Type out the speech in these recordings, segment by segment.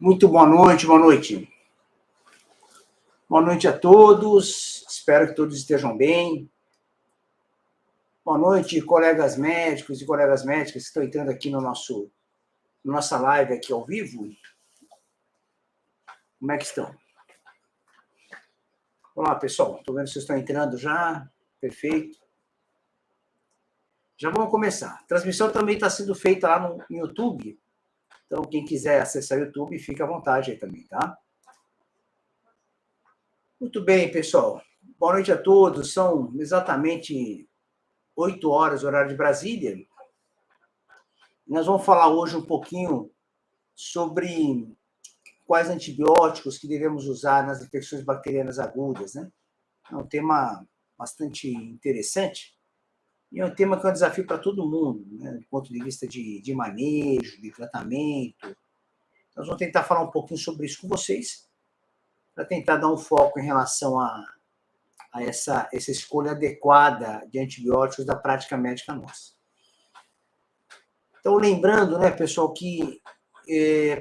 Muito boa noite, boa noite. Boa noite a todos, espero que todos estejam bem. Boa noite, colegas médicos e colegas médicas que estão entrando aqui no nossa live aqui ao vivo. Como é que estão? Olá, pessoal, estou vendo que vocês estão entrando já, perfeito. Já vamos começar. A transmissão também está sendo feita lá no YouTube, então quem quiser acessar o YouTube, fica à vontade aí também, tá? Muito bem, pessoal. Boa noite a todos. São exatamente 8 horas, horário de Brasília. Nós vamos falar hoje um pouquinho sobre quais antibióticos que devemos usar nas infecções bacterianas agudas, né? É um tema bastante interessante e é um tema que é um desafio para todo mundo, né? Do ponto de vista de manejo, de tratamento. Nós vamos tentar falar um pouquinho sobre isso com vocês, para tentar dar um foco em relação a essa escolha adequada de antibióticos da prática médica nossa. Então, lembrando, né, pessoal, que,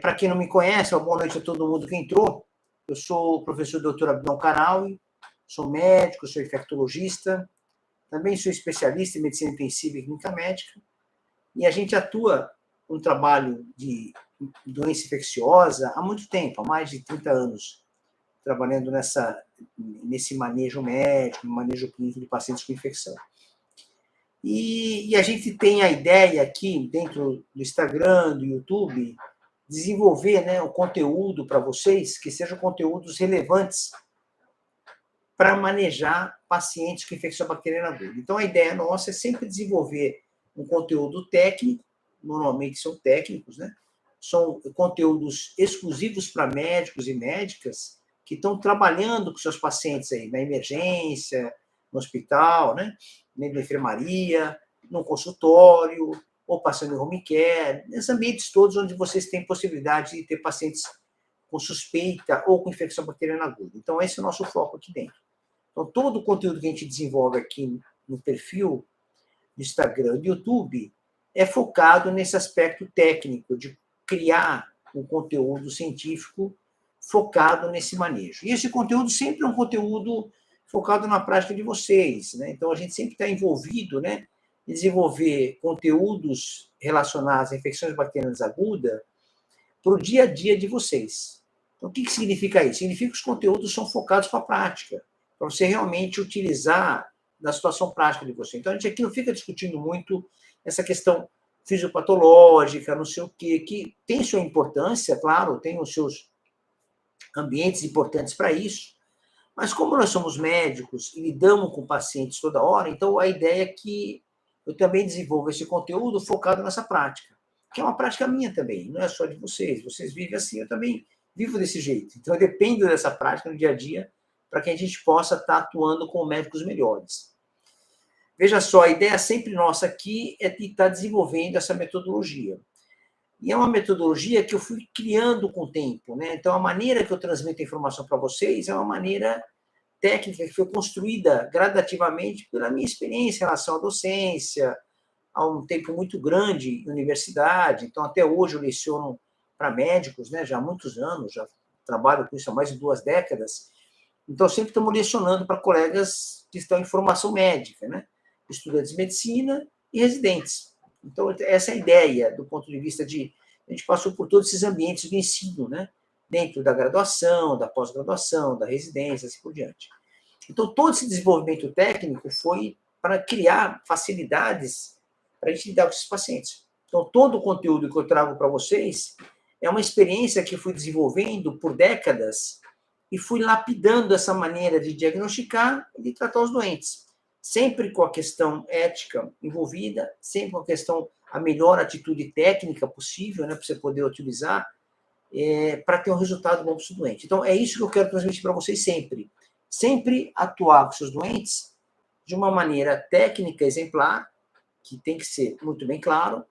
para quem não me conhece, boa noite a todo mundo que entrou. Eu sou o professor Dr. Abdon Caraui, sou médico, sou infectologista, também sou especialista em medicina intensiva e clínica médica, e a gente atua no trabalho de doença infecciosa há muito tempo, há mais de 30 anos, trabalhando nesse manejo médico, manejo clínico de pacientes com infecção. E a gente tem a ideia aqui, dentro do Instagram, do YouTube, desenvolver, né, o conteúdo para vocês, que sejam conteúdos relevantes para manejar pacientes com infecção bacteriana aguda. Então, a ideia nossa é sempre desenvolver um conteúdo técnico, normalmente são técnicos, né? São conteúdos exclusivos para médicos e médicas que estão trabalhando com seus pacientes aí na emergência, no hospital, né? Na enfermaria, no consultório, ou passando em home care, nesses ambientes todos onde vocês têm possibilidade de ter pacientes com suspeita ou com infecção bacteriana aguda. Então, esse é o nosso foco aqui dentro. Então, todo o conteúdo que a gente desenvolve aqui no perfil do Instagram e do YouTube é focado nesse aspecto técnico de criar um conteúdo científico focado nesse manejo. E esse conteúdo sempre é um conteúdo focado na prática de vocês, né? Então, a gente sempre está envolvido, né, em desenvolver conteúdos relacionados a infecções bacterianas agudas para o dia a dia de vocês. Então, o que significa isso? Significa que os conteúdos são focados para a prática, para você realmente utilizar na situação prática de você. Então, a gente aqui não fica discutindo muito essa questão fisiopatológica, não sei o quê, que tem sua importância, claro, tem os seus ambientes importantes para isso, mas como nós somos médicos e lidamos com pacientes toda hora, então a ideia é que eu também desenvolva esse conteúdo focado nessa prática, que é uma prática minha também, não é só de vocês. Vocês vivem assim, eu também vivo desse jeito. Então eu dependo dessa prática no dia a dia para que a gente possa estar atuando com médicos melhores. Veja só, a ideia sempre nossa aqui é de estar desenvolvendo essa metodologia. E é uma metodologia que eu fui criando com o tempo, né? Então, a maneira que eu transmito a informação para vocês é uma maneira técnica que foi construída gradativamente pela minha experiência em relação à docência, há um tempo muito grande em universidade. Então, até hoje eu leciono para médicos, né? Já há muitos anos, já trabalho com isso há mais de 2 décadas. Então, sempre estamos lecionando para colegas que estão em formação médica, né? Estudantes de medicina e residentes. Então, essa é a ideia, do ponto de vista de... A gente passou por todos esses ambientes do ensino, né? Dentro da graduação, da pós-graduação, da residência, assim por diante. Então, todo esse desenvolvimento técnico foi para criar facilidades para a gente lidar com esses pacientes. Então, todo o conteúdo que eu trago para vocês é uma experiência que eu fui desenvolvendo por décadas e fui lapidando essa maneira de diagnosticar e de tratar os doentes. Sempre com a questão ética envolvida, sempre com a questão, a melhor atitude técnica possível, né, para você poder utilizar, para ter um resultado bom para o seu doente. Então, é isso que eu quero transmitir para vocês sempre. Sempre atuar com seus doentes de uma maneira técnica exemplar, que tem que ser muito bem claro,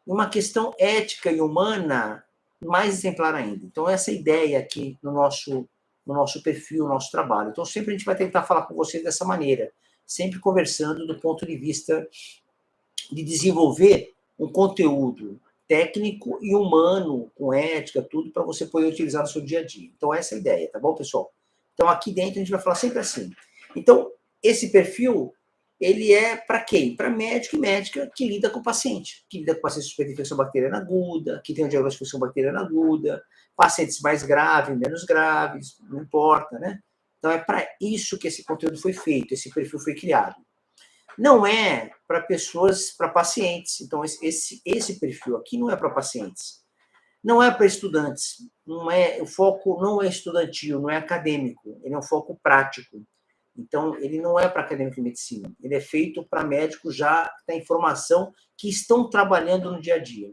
uma questão ética e humana mais exemplar ainda. Então, essa é a ideia aqui no nosso perfil, no nosso trabalho. Então, sempre a gente vai tentar falar com vocês dessa maneira, sempre conversando do ponto de vista de desenvolver um conteúdo técnico e humano, com ética, tudo, para você poder utilizar no seu dia a dia. Então, essa é a ideia, tá bom, pessoal? Então, aqui dentro a gente vai falar sempre assim. Então, esse perfil, ele é para quem? Para médico e médica que lida com o paciente, que lida com paciente suspeito de infecção bacteriana aguda, que tem o diagnóstico de infecção bacteriana aguda, pacientes mais graves, menos graves, não importa, né? Então, é para isso que esse conteúdo foi feito, esse perfil foi criado. Não é para pessoas, para pacientes. Então, esse perfil aqui não é para pacientes. Não é para estudantes. Não é, o foco não é estudantil, não é acadêmico. Ele é um foco prático. Então, ele não é para acadêmico de medicina. Ele é feito para médicos já da informação que estão trabalhando no dia a dia.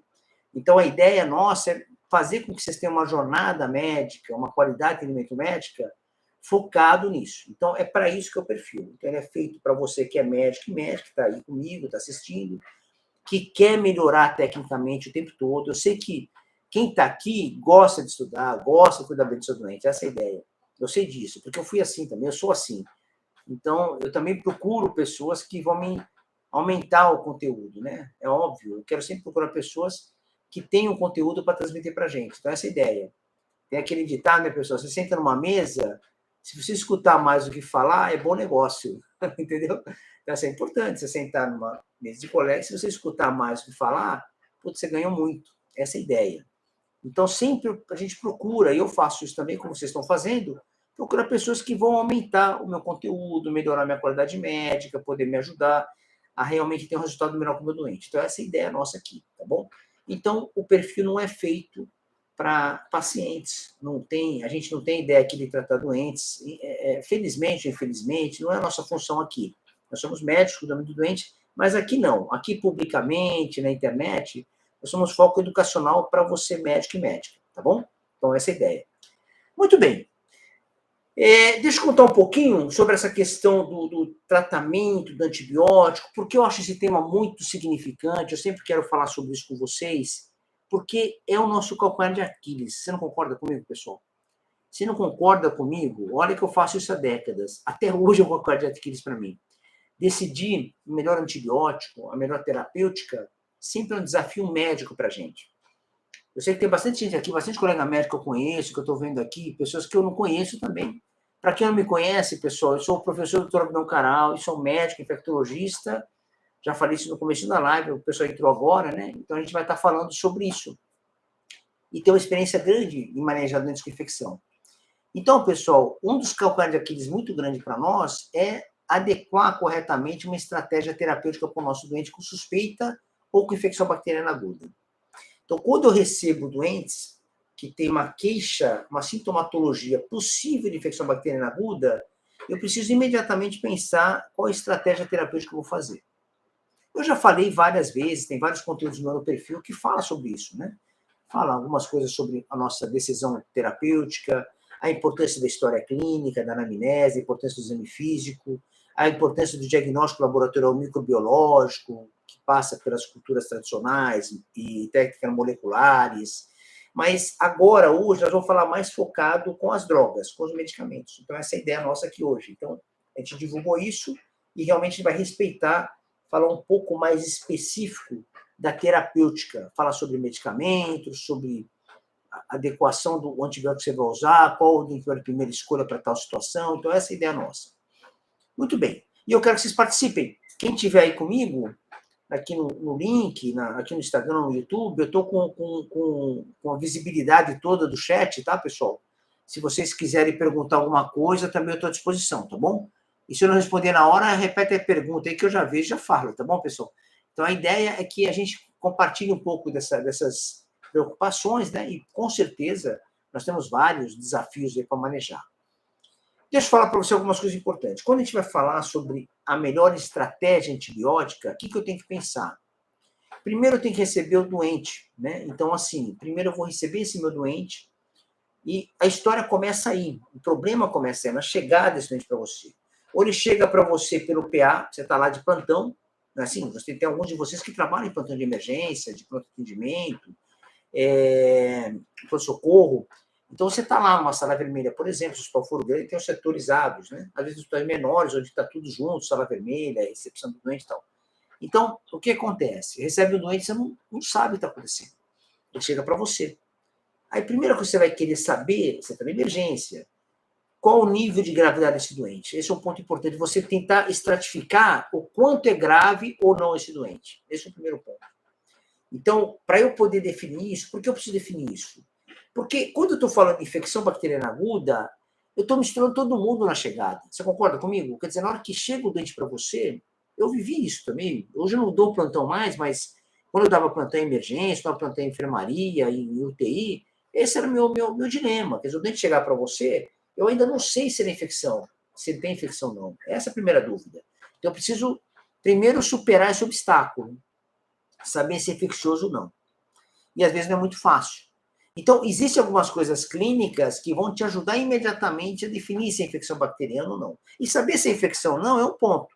Então, a ideia nossa é fazer com que vocês tenham uma jornada médica, uma qualidade de atendimento médica focado nisso. Então, é para isso que eu perfil. Então, ele é feito para você que é médico e médico, que está aí comigo, está assistindo, que quer melhorar tecnicamente o tempo todo. Eu sei que quem está aqui gosta de estudar, gosta de cuidar bem do seu doente. Essa é a ideia. Eu sei disso, porque eu fui assim também, eu sou assim. Então, eu também procuro pessoas que vão me aumentar o conteúdo, né? É óbvio, eu quero sempre procurar pessoas que tenham conteúdo para transmitir para a gente. Então, essa é a ideia. Tem aquele ditado, né, pessoal? Você senta numa mesa, se você escutar mais do que falar, é bom negócio, entendeu? Então, assim, é importante você sentar numa mesa de colega, se você escutar mais do que falar, putz, você ganha muito. Essa é a ideia. Então, sempre a gente procura, e eu faço isso também, como vocês estão fazendo, procurar pessoas que vão aumentar o meu conteúdo, melhorar a minha qualidade médica, poder me ajudar a realmente ter um resultado melhor com o meu doente. Então, essa é a ideia nossa aqui, tá bom? Então, o perfil não é feito para pacientes. Não tem, a gente não tem ideia aqui de tratar doentes. Felizmente ou infelizmente, não é a nossa função aqui. Nós somos médicos, cuidamos do doente, mas aqui não. Aqui, publicamente, na internet, nós somos foco educacional para você, médico e médica, tá bom? Então, essa é a ideia. Muito bem. Deixa eu contar um pouquinho sobre essa questão do tratamento do antibiótico, porque eu acho esse tema muito significante, eu sempre quero falar sobre isso com vocês, porque é o nosso calcanhar de Aquiles. Você não concorda comigo, pessoal? Se não concorda comigo, olha que eu faço isso há décadas. Até hoje é um calcanhar de Aquiles para mim. Decidir o melhor antibiótico, a melhor terapêutica, sempre é um desafio médico para a gente. Eu sei que tem bastante gente aqui, bastante colega médico que eu conheço, que eu estou vendo aqui, pessoas que eu não conheço também. Para quem não me conhece, pessoal, eu sou o professor Dr. Abdão Caral, e sou médico infectologista. Já falei isso no começo da live, o pessoal entrou agora, né? Então a gente vai estar falando sobre isso. E ter uma experiência grande em manejar doentes com infecção. Então, pessoal, um dos calcanhares de Aquiles muito grande para nós é adequar corretamente uma estratégia terapêutica para o nosso doente com suspeita ou com infecção bacteriana aguda. Então, quando eu recebo doentes que têm uma queixa, uma sintomatologia possível de infecção bacteriana aguda, eu preciso imediatamente pensar qual a estratégia terapêutica que eu vou fazer. Eu já falei várias vezes, tem vários conteúdos no meu perfil que fala sobre isso, né? Fala algumas coisas sobre a nossa decisão terapêutica, a importância da história clínica, da anamnese, a importância do exame físico, a importância do diagnóstico laboratorial microbiológico, que passa pelas culturas tradicionais e técnicas moleculares. Mas agora, hoje, nós vamos falar mais focado com as drogas, com os medicamentos. Então, essa é a ideia nossa aqui hoje. Então, a gente divulgou isso e realmente a gente vai respeitar, falar um pouco mais específico da terapêutica, falar sobre medicamentos, sobre a adequação do antibiótico que você vai usar, qual o antibiótico de primeira escolha para tal situação. Então, essa é a ideia nossa. Muito bem. E eu quero que vocês participem. Quem estiver aí comigo, aqui no link, aqui no Instagram, no YouTube, eu estou com a visibilidade toda do chat, tá, pessoal? Se vocês quiserem perguntar alguma coisa, também eu estou à disposição, tá bom? E se eu não responder na hora, repete a pergunta aí que eu já vejo e já falo, tá bom, pessoal? Então, a ideia é que a gente compartilhe um pouco dessas preocupações, né? E, com certeza, nós temos vários desafios aí para manejar. Deixa eu falar para você algumas coisas importantes. Quando a gente vai falar sobre a melhor estratégia antibiótica, o que eu tenho que pensar? Primeiro eu tenho que receber o doente, né? Então, assim, primeiro eu vou receber esse meu doente e a história começa aí. O problema começa aí, na chegada desse doente para você. Ou ele chega para você pelo PA, você está lá de plantão, assim, você tem alguns de vocês que trabalham em plantão de emergência, de pronto atendimento, pronto-socorro. Então, você está lá numa sala vermelha, por exemplo, se o hospital for grande, tem os setorizados, né? Às vezes, hospitais menores, onde está tudo junto, sala vermelha, recepção do doente e tal. Então, o que acontece? Recebe o doente, você não sabe o que está acontecendo. Ele chega para você. Aí, primeiro que você vai querer saber, você está na emergência, qual o nível de gravidade desse doente. Esse é um ponto importante, você tentar estratificar o quanto é grave ou não esse doente. Esse é o primeiro ponto. Então, para eu poder definir isso, por que eu preciso definir isso? Porque quando eu estou falando de infecção bacteriana aguda, eu estou misturando todo mundo na chegada. Você concorda comigo? Quer dizer, na hora que chega o doente para você, eu vivi isso também. Hoje eu não dou plantão mais, mas quando eu dava plantão em emergência, dava plantão em enfermaria, em UTI, esse era o meu dilema. Quer dizer, o doente chegar para você, eu ainda não sei se ele é infecção, se ele tem infecção ou não. Essa é a primeira dúvida. Então, eu preciso primeiro superar esse obstáculo, saber se é infeccioso ou não. E às vezes não é muito fácil. Então, existem algumas coisas clínicas que vão te ajudar imediatamente a definir se é infecção bacteriana ou não. E saber se é infecção ou não é um ponto.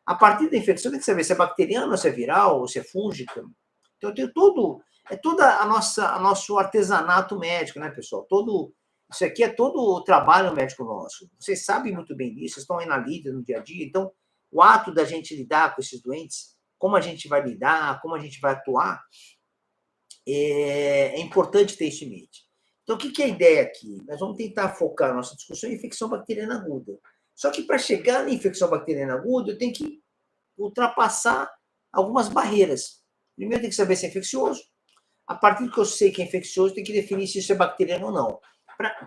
A partir da infecção, tem que saber se é bacteriana, ou se é viral, ou se é fúngica. Então, eu tenho todo... É todo nosso artesanato médico, né, pessoal? Isso aqui é todo o trabalho médico nosso. Vocês sabem muito bem disso, vocês estão aí na lida, no dia a dia. Então, o ato da gente lidar com esses doentes, como a gente vai lidar, como a gente vai atuar, é importante ter isso em mente. Então, o que é a ideia aqui? Nós vamos tentar focar a nossa discussão em infecção bacteriana aguda. Só que para chegar na infecção bacteriana aguda, eu tenho que ultrapassar algumas barreiras. Primeiro, tem que saber se é infeccioso. A partir do que eu sei que é infeccioso, tem que definir se isso é bacteriano ou não.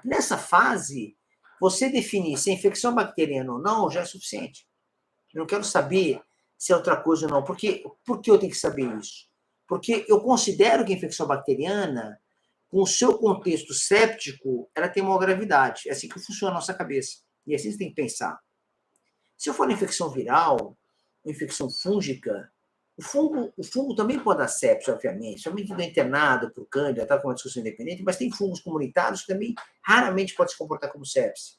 Nessa fase, você definir se é infecção bacteriana ou não já é suficiente. Eu não quero saber se é outra coisa ou não. Por que eu tenho que saber isso? Porque eu considero que a infecção bacteriana, com o seu contexto séptico, ela tem maior gravidade. É assim que funciona a nossa cabeça. E assim você tem que pensar. Se eu for uma infecção viral, uma infecção fúngica, o fungo também pode dar sepsis, obviamente, somente do internado, para o cândida, tá com uma discussão independente, mas tem fungos comunitários que também raramente pode se comportar como sepsis.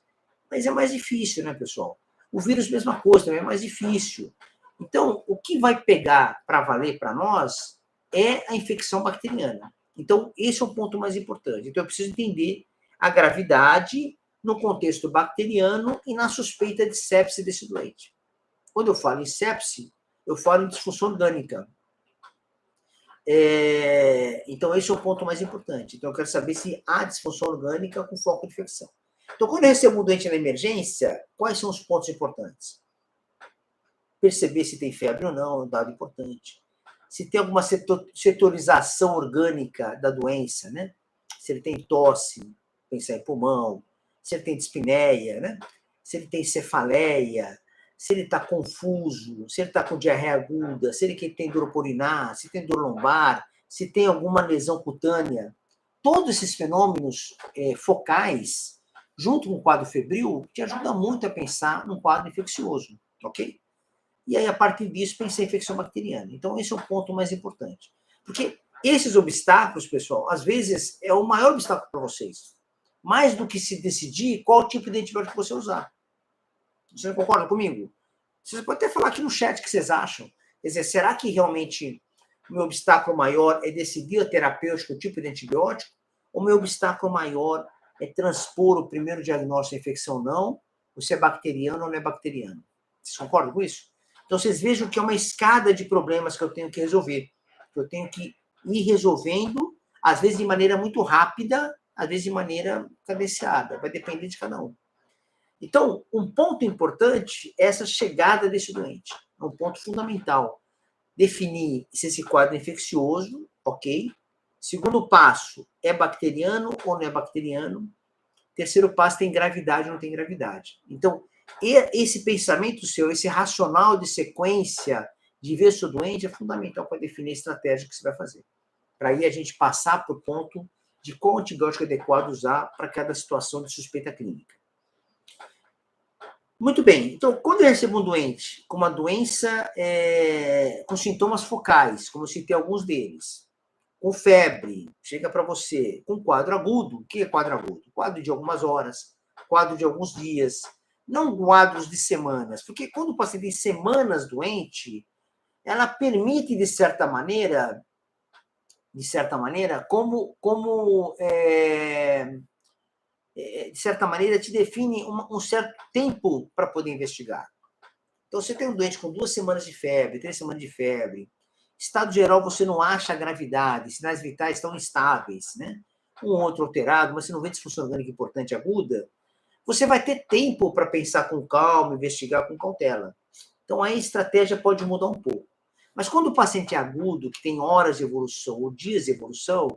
Mas é mais difícil, né, pessoal? O vírus, mesma coisa, também é mais difícil. Então, o que vai pegar para valer para nós é a infecção bacteriana. Então, esse é o ponto mais importante. Então, eu preciso entender a gravidade no contexto bacteriano e na suspeita de sepse desse doente. Quando eu falo em sepse, eu falo em disfunção orgânica. Então, esse é o ponto mais importante. Então, eu quero saber se há disfunção orgânica com foco de infecção. Então, quando eu recebo um doente na emergência, quais são os pontos importantes? Perceber se tem febre ou não, é um dado importante. Se tem alguma setorização orgânica da doença, né? Se ele tem tosse, pensar em pulmão, se ele tem dispneia, né? Se ele tem cefaleia, se ele está confuso, se ele está com diarreia aguda, se ele tem dor pulmonar, se tem dor lombar, se tem alguma lesão cutânea. Todos esses fenômenos focais, junto com o quadro febril, te ajuda muito a pensar num quadro infeccioso, ok? E aí, a partir disso, pensar em infecção bacteriana. Então, esse é o ponto mais importante. Porque esses obstáculos, pessoal, às vezes é o maior obstáculo para vocês. Mais do que se decidir qual tipo de antibiótico você usar. Você não concorda comigo? Vocês podem até falar aqui no chat o que vocês acham. Quer dizer, será que realmente o meu obstáculo maior é decidir o terapêutico, o tipo de antibiótico? Ou o meu obstáculo maior é transpor o primeiro diagnóstico de infecção ou não, ou se é bacteriano ou não é bacteriano? Vocês concordam com isso? Então, vocês vejam que é uma escada de problemas que eu tenho que resolver. Que eu tenho que ir resolvendo, às vezes de maneira muito rápida, às vezes de maneira cadenciada. Vai depender de cada um. Então, um ponto importante é essa chegada desse doente. É um ponto fundamental. Definir se esse quadro é infeccioso, ok? Segundo passo, é bacteriano ou não é bacteriano? Terceiro passo, tem gravidade ou não tem gravidade? Então, esse pensamento seu, esse racional de sequência de ver se o doente é fundamental para definir a estratégia que você vai fazer. Para aí a gente passar para o ponto de qual antibiótico adequado usar para cada situação de suspeita clínica. Muito bem, então, quando eu recebo um doente com uma doença com sintomas focais, como eu citei alguns deles, com febre, chega para você, com quadro agudo, o que é quadro agudo? Quadro de algumas horas, quadro de alguns dias, não quadros de semanas, porque quando o paciente tem semanas doente, ela permite, de certa maneira, de certa maneira, te define um certo tempo para poder investigar. Então, você tem um doente com 2 semanas de febre, 3 semanas de febre, Estado geral, você não acha a gravidade, sinais vitais estão instáveis, né? Um outro alterado, mas você não vê disfunção orgânica importante aguda, você vai ter tempo para pensar com calma, investigar com cautela. Então, aí a estratégia pode mudar um pouco. Mas quando o paciente é agudo, que tem horas de evolução ou dias de evolução,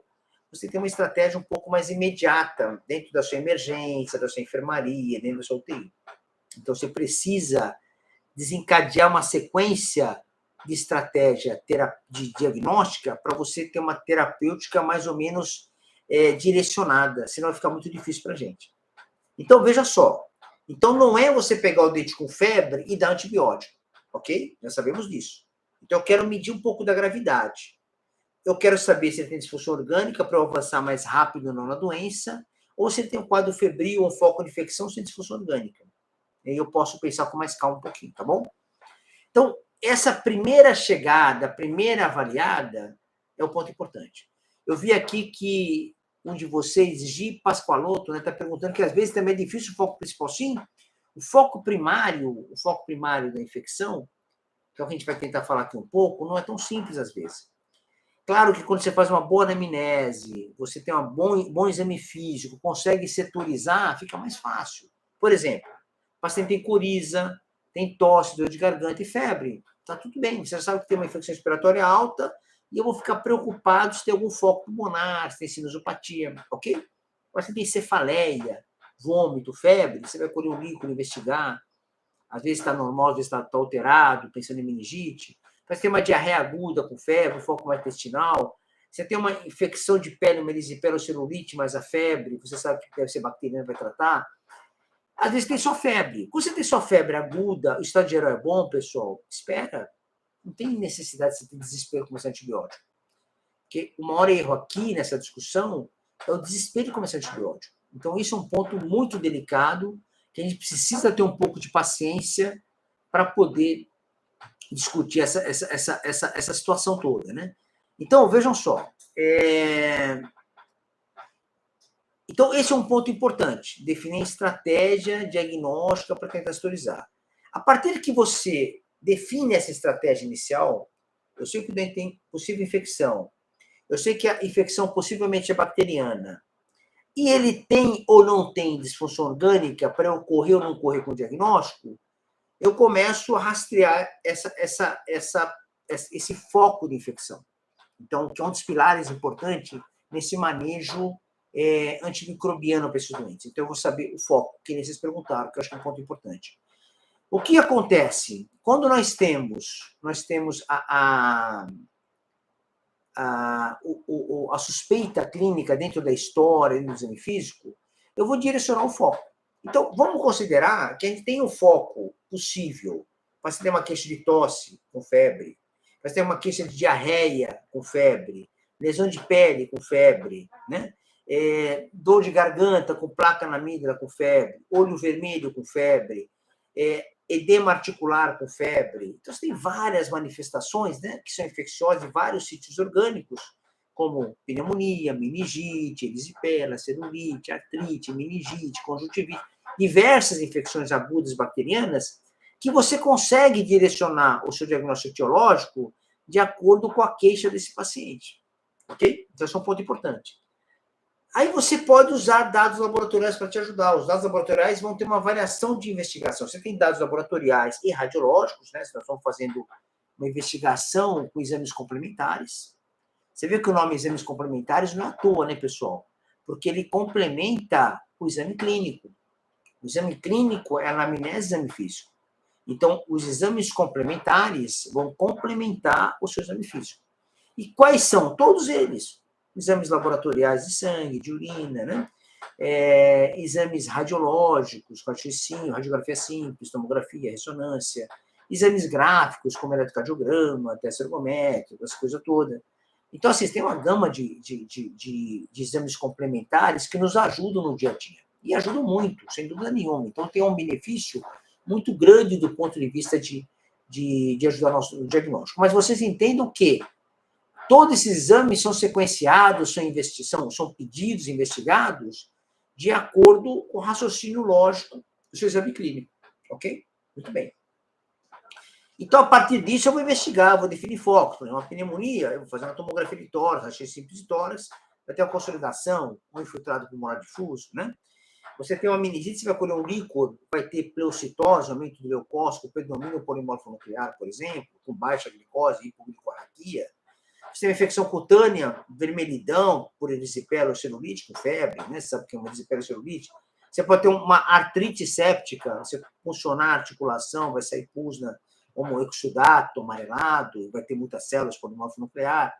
você tem uma estratégia um pouco mais imediata dentro da sua emergência, da sua enfermaria, dentro da sua UTI. Então, você precisa desencadear uma sequência de estratégia de diagnóstica para você ter uma terapêutica mais ou menos direcionada, senão vai ficar muito difícil para a gente. Então, veja só. Então, não é você pegar o dente com febre e dar antibiótico, ok? Já sabemos disso. Então, eu quero medir um pouco da gravidade. Eu quero saber se ele tem disfunção orgânica para eu avançar mais rápido ou não na doença, ou se ele tem um quadro febril ou um foco de infecção sem disfunção orgânica. E aí eu posso pensar com mais calma um pouquinho, tá bom? Então, essa primeira chegada, a primeira avaliada, é o ponto importante. Eu vi aqui que um de vocês, Gi Pascoaloto, está perguntando que às vezes também é difícil o foco principal. Sim, o foco primário da infecção, que é o que a gente vai tentar falar aqui um pouco, não é tão simples às vezes. Claro que quando você faz uma boa anamnese, você tem um bom exame físico, consegue setorizar, fica mais fácil. Por exemplo, o paciente tem coriza, tem tosse, dor de garganta e febre. Está tudo bem, você já sabe que tem uma infecção respiratória alta e eu vou ficar preocupado se tem algum foco pulmonar, se tem sinusopatia, ok? O paciente tem cefaleia, vômito, febre, você vai colher um líquido, investigar. Às vezes está normal, às vezes está alterado, pensando em meningite. Mas tem uma diarreia aguda com febre, foco mais intestinal. Você tem uma infecção de pele, uma erisipela ou celulite, mas a febre, você sabe que deve ser bacteriana, vai tratar. Às vezes tem só febre. Quando você tem só febre aguda, o estado geral é bom, pessoal, espera. Não tem necessidade de você ter desespero com esse antibiótico. Porque o maior erro aqui nessa discussão é o desespero de começar antibiótico. Então, isso é um ponto muito delicado, que a gente precisa ter um pouco de paciência para poder discutir essa situação toda, né? Então, vejam só. Então, esse é um ponto importante, definir estratégia diagnóstica para tentar setorizar. A partir que você define essa estratégia inicial, eu sei que o dente tem possível infecção, eu sei que a infecção possivelmente é bacteriana, e ele tem ou não tem disfunção orgânica para eu correr ou não correr com o diagnóstico, eu começo a rastrear esse foco de infecção. Então, que é um dos pilares importantes nesse manejo antimicrobiano para esses doentes. Então, eu vou saber o foco, que vocês perguntaram, que eu acho que é um ponto importante. O que acontece? Quando nós temos a suspeita clínica dentro da história, dentro do exame físico, eu vou direcionar o foco. Então, vamos considerar que a gente tem um foco possível. Você tem uma queixa de tosse com febre, você tem uma queixa de diarreia com febre, lesão de pele com febre, né? Dor de garganta com placa na amígdala com febre, olho vermelho com febre, edema articular com febre. Então, você tem várias manifestações, né, que são infecciosas em vários sítios orgânicos, como pneumonia, meningite, erisipela, celulite, artrite, meningite, conjuntivite, diversas infecções agudas bacterianas, que você consegue direcionar o seu diagnóstico etiológico de acordo com a queixa desse paciente. Ok? Então, esse é um ponto importante. Aí você pode usar dados laboratoriais para te ajudar. Os dados laboratoriais vão ter uma variação de investigação. Você tem dados laboratoriais e radiológicos, né? Se nós estamos fazendo uma investigação com exames complementares. Você vê que o nome exames complementares não é à toa, né, pessoal? Porque ele complementa o exame clínico. O exame clínico é a anamnese exame físico. Então, os exames complementares vão complementar o seu exame físico. E quais são? Todos eles. Exames laboratoriais de sangue, de urina, né? Exames radiológicos, corticinho, radiografia simples, tomografia, ressonância, exames gráficos, como eletrocardiograma, teste ergométrico, essa coisa toda. Então, assim, tem uma gama de exames complementares que nos ajudam no dia a dia. E ajudam muito, sem dúvida nenhuma. Então, tem um benefício muito grande do ponto de vista de ajudar no diagnóstico. Mas vocês entendam que todos esses exames são sequenciados, são pedidos, investigados, de acordo com o raciocínio lógico do seu exame clínico. Ok? Muito bem. Então, a partir disso, eu vou investigar, vou definir focos. Por exemplo, uma pneumonia, eu vou fazer uma tomografia de tórax, raio-x simples de tórax, vai ter uma consolidação, um infiltrado pulmonar difuso, né? Você tem uma meningite, você vai colher um líquor, vai ter pleocitose, aumento do leucócito, predomínio polimorfonuclear, por exemplo, com baixa glicose, hipoglicorraquia. Você tem uma infecção cutânea, vermelhidão, por erisipela ou celulite, com febre, né? Você sabe o que é uma erisipela ou celulite? Você pode ter uma artrite séptica, você funcionar a articulação, vai sair pus na homoexudato, amarelado, vai ter muitas células polimorfonuclear,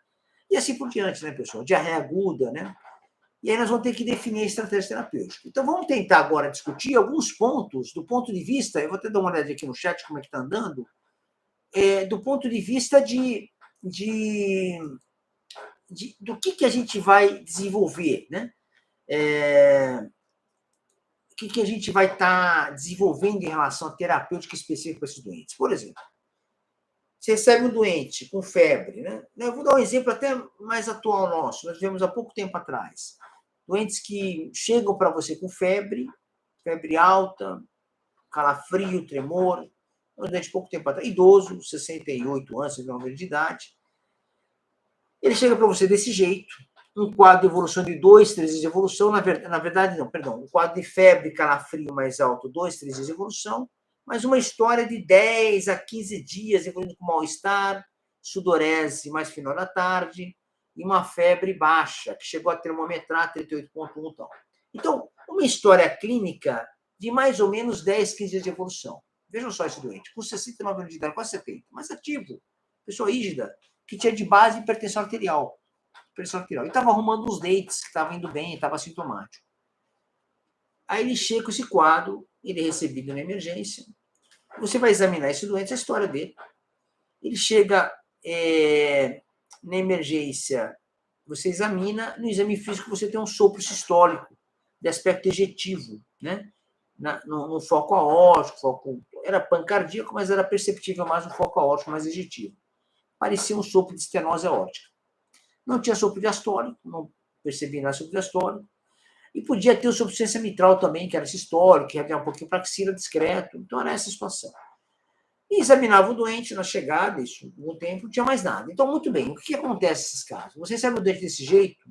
e assim por diante, né, pessoal? Diarreia aguda, né? E aí nós vamos ter que definir a estratégia terapêutica. Então, vamos tentar agora discutir alguns pontos, do ponto de vista, eu vou até dar uma olhada aqui no chat, como é que está andando, do ponto de vista do que a gente vai desenvolver, né? O que a gente vai estar desenvolvendo em relação à terapêutica específica para esses doentes. Por exemplo, você recebe um doente com febre, né? Eu vou dar um exemplo até mais atual nosso, nós tivemos há pouco tempo atrás. Doentes que chegam para você com febre alta, calafrio, tremor, durante pouco tempo atrás, idoso, 68 anos, 69 anos de idade. Ele chega para você desse jeito, um quadro de evolução de 2, 3 dias de evolução, na verdade, não, perdão, um quadro de febre, calafrio mais alto, 2, 3 dias de evolução, mas uma história de 10 a 15 dias, evoluindo com mal-estar, sudorese mais final da tarde, e uma febre baixa, que chegou a termometrar 38,1 e tal. Então, uma história clínica de mais ou menos 10, 15 dias de evolução. Vejam só esse doente, com 69 anos de idade, quase 70, mas ativo, pessoa rígida, que tinha de base hipertensão arterial. E estava arrumando os dentes, que estava indo bem, estava sintomático. Aí ele chega com esse quadro, ele é recebido na emergência. Você vai examinar esse doente, a história dele. Ele chega na emergência, você examina, no exame físico você tem um sopro sistólico, de aspecto ejetivo, né? No foco aórtico, era pancardíaco, mas era perceptível mais no foco aórtico, mais ejetivo. Parecia um sopro de estenose aórtica. Não tinha sopro diastólico, não percebi nada sopro diastólico. E podia ter o insuficiência mitral também, que era sistólico, que ia um pouquinho para a axila discreto. Então, era essa a situação. E examinava o doente na chegada, isso, no tempo, não tinha mais nada. Então, muito bem, o que acontece nesses casos? Você recebe o doente desse jeito,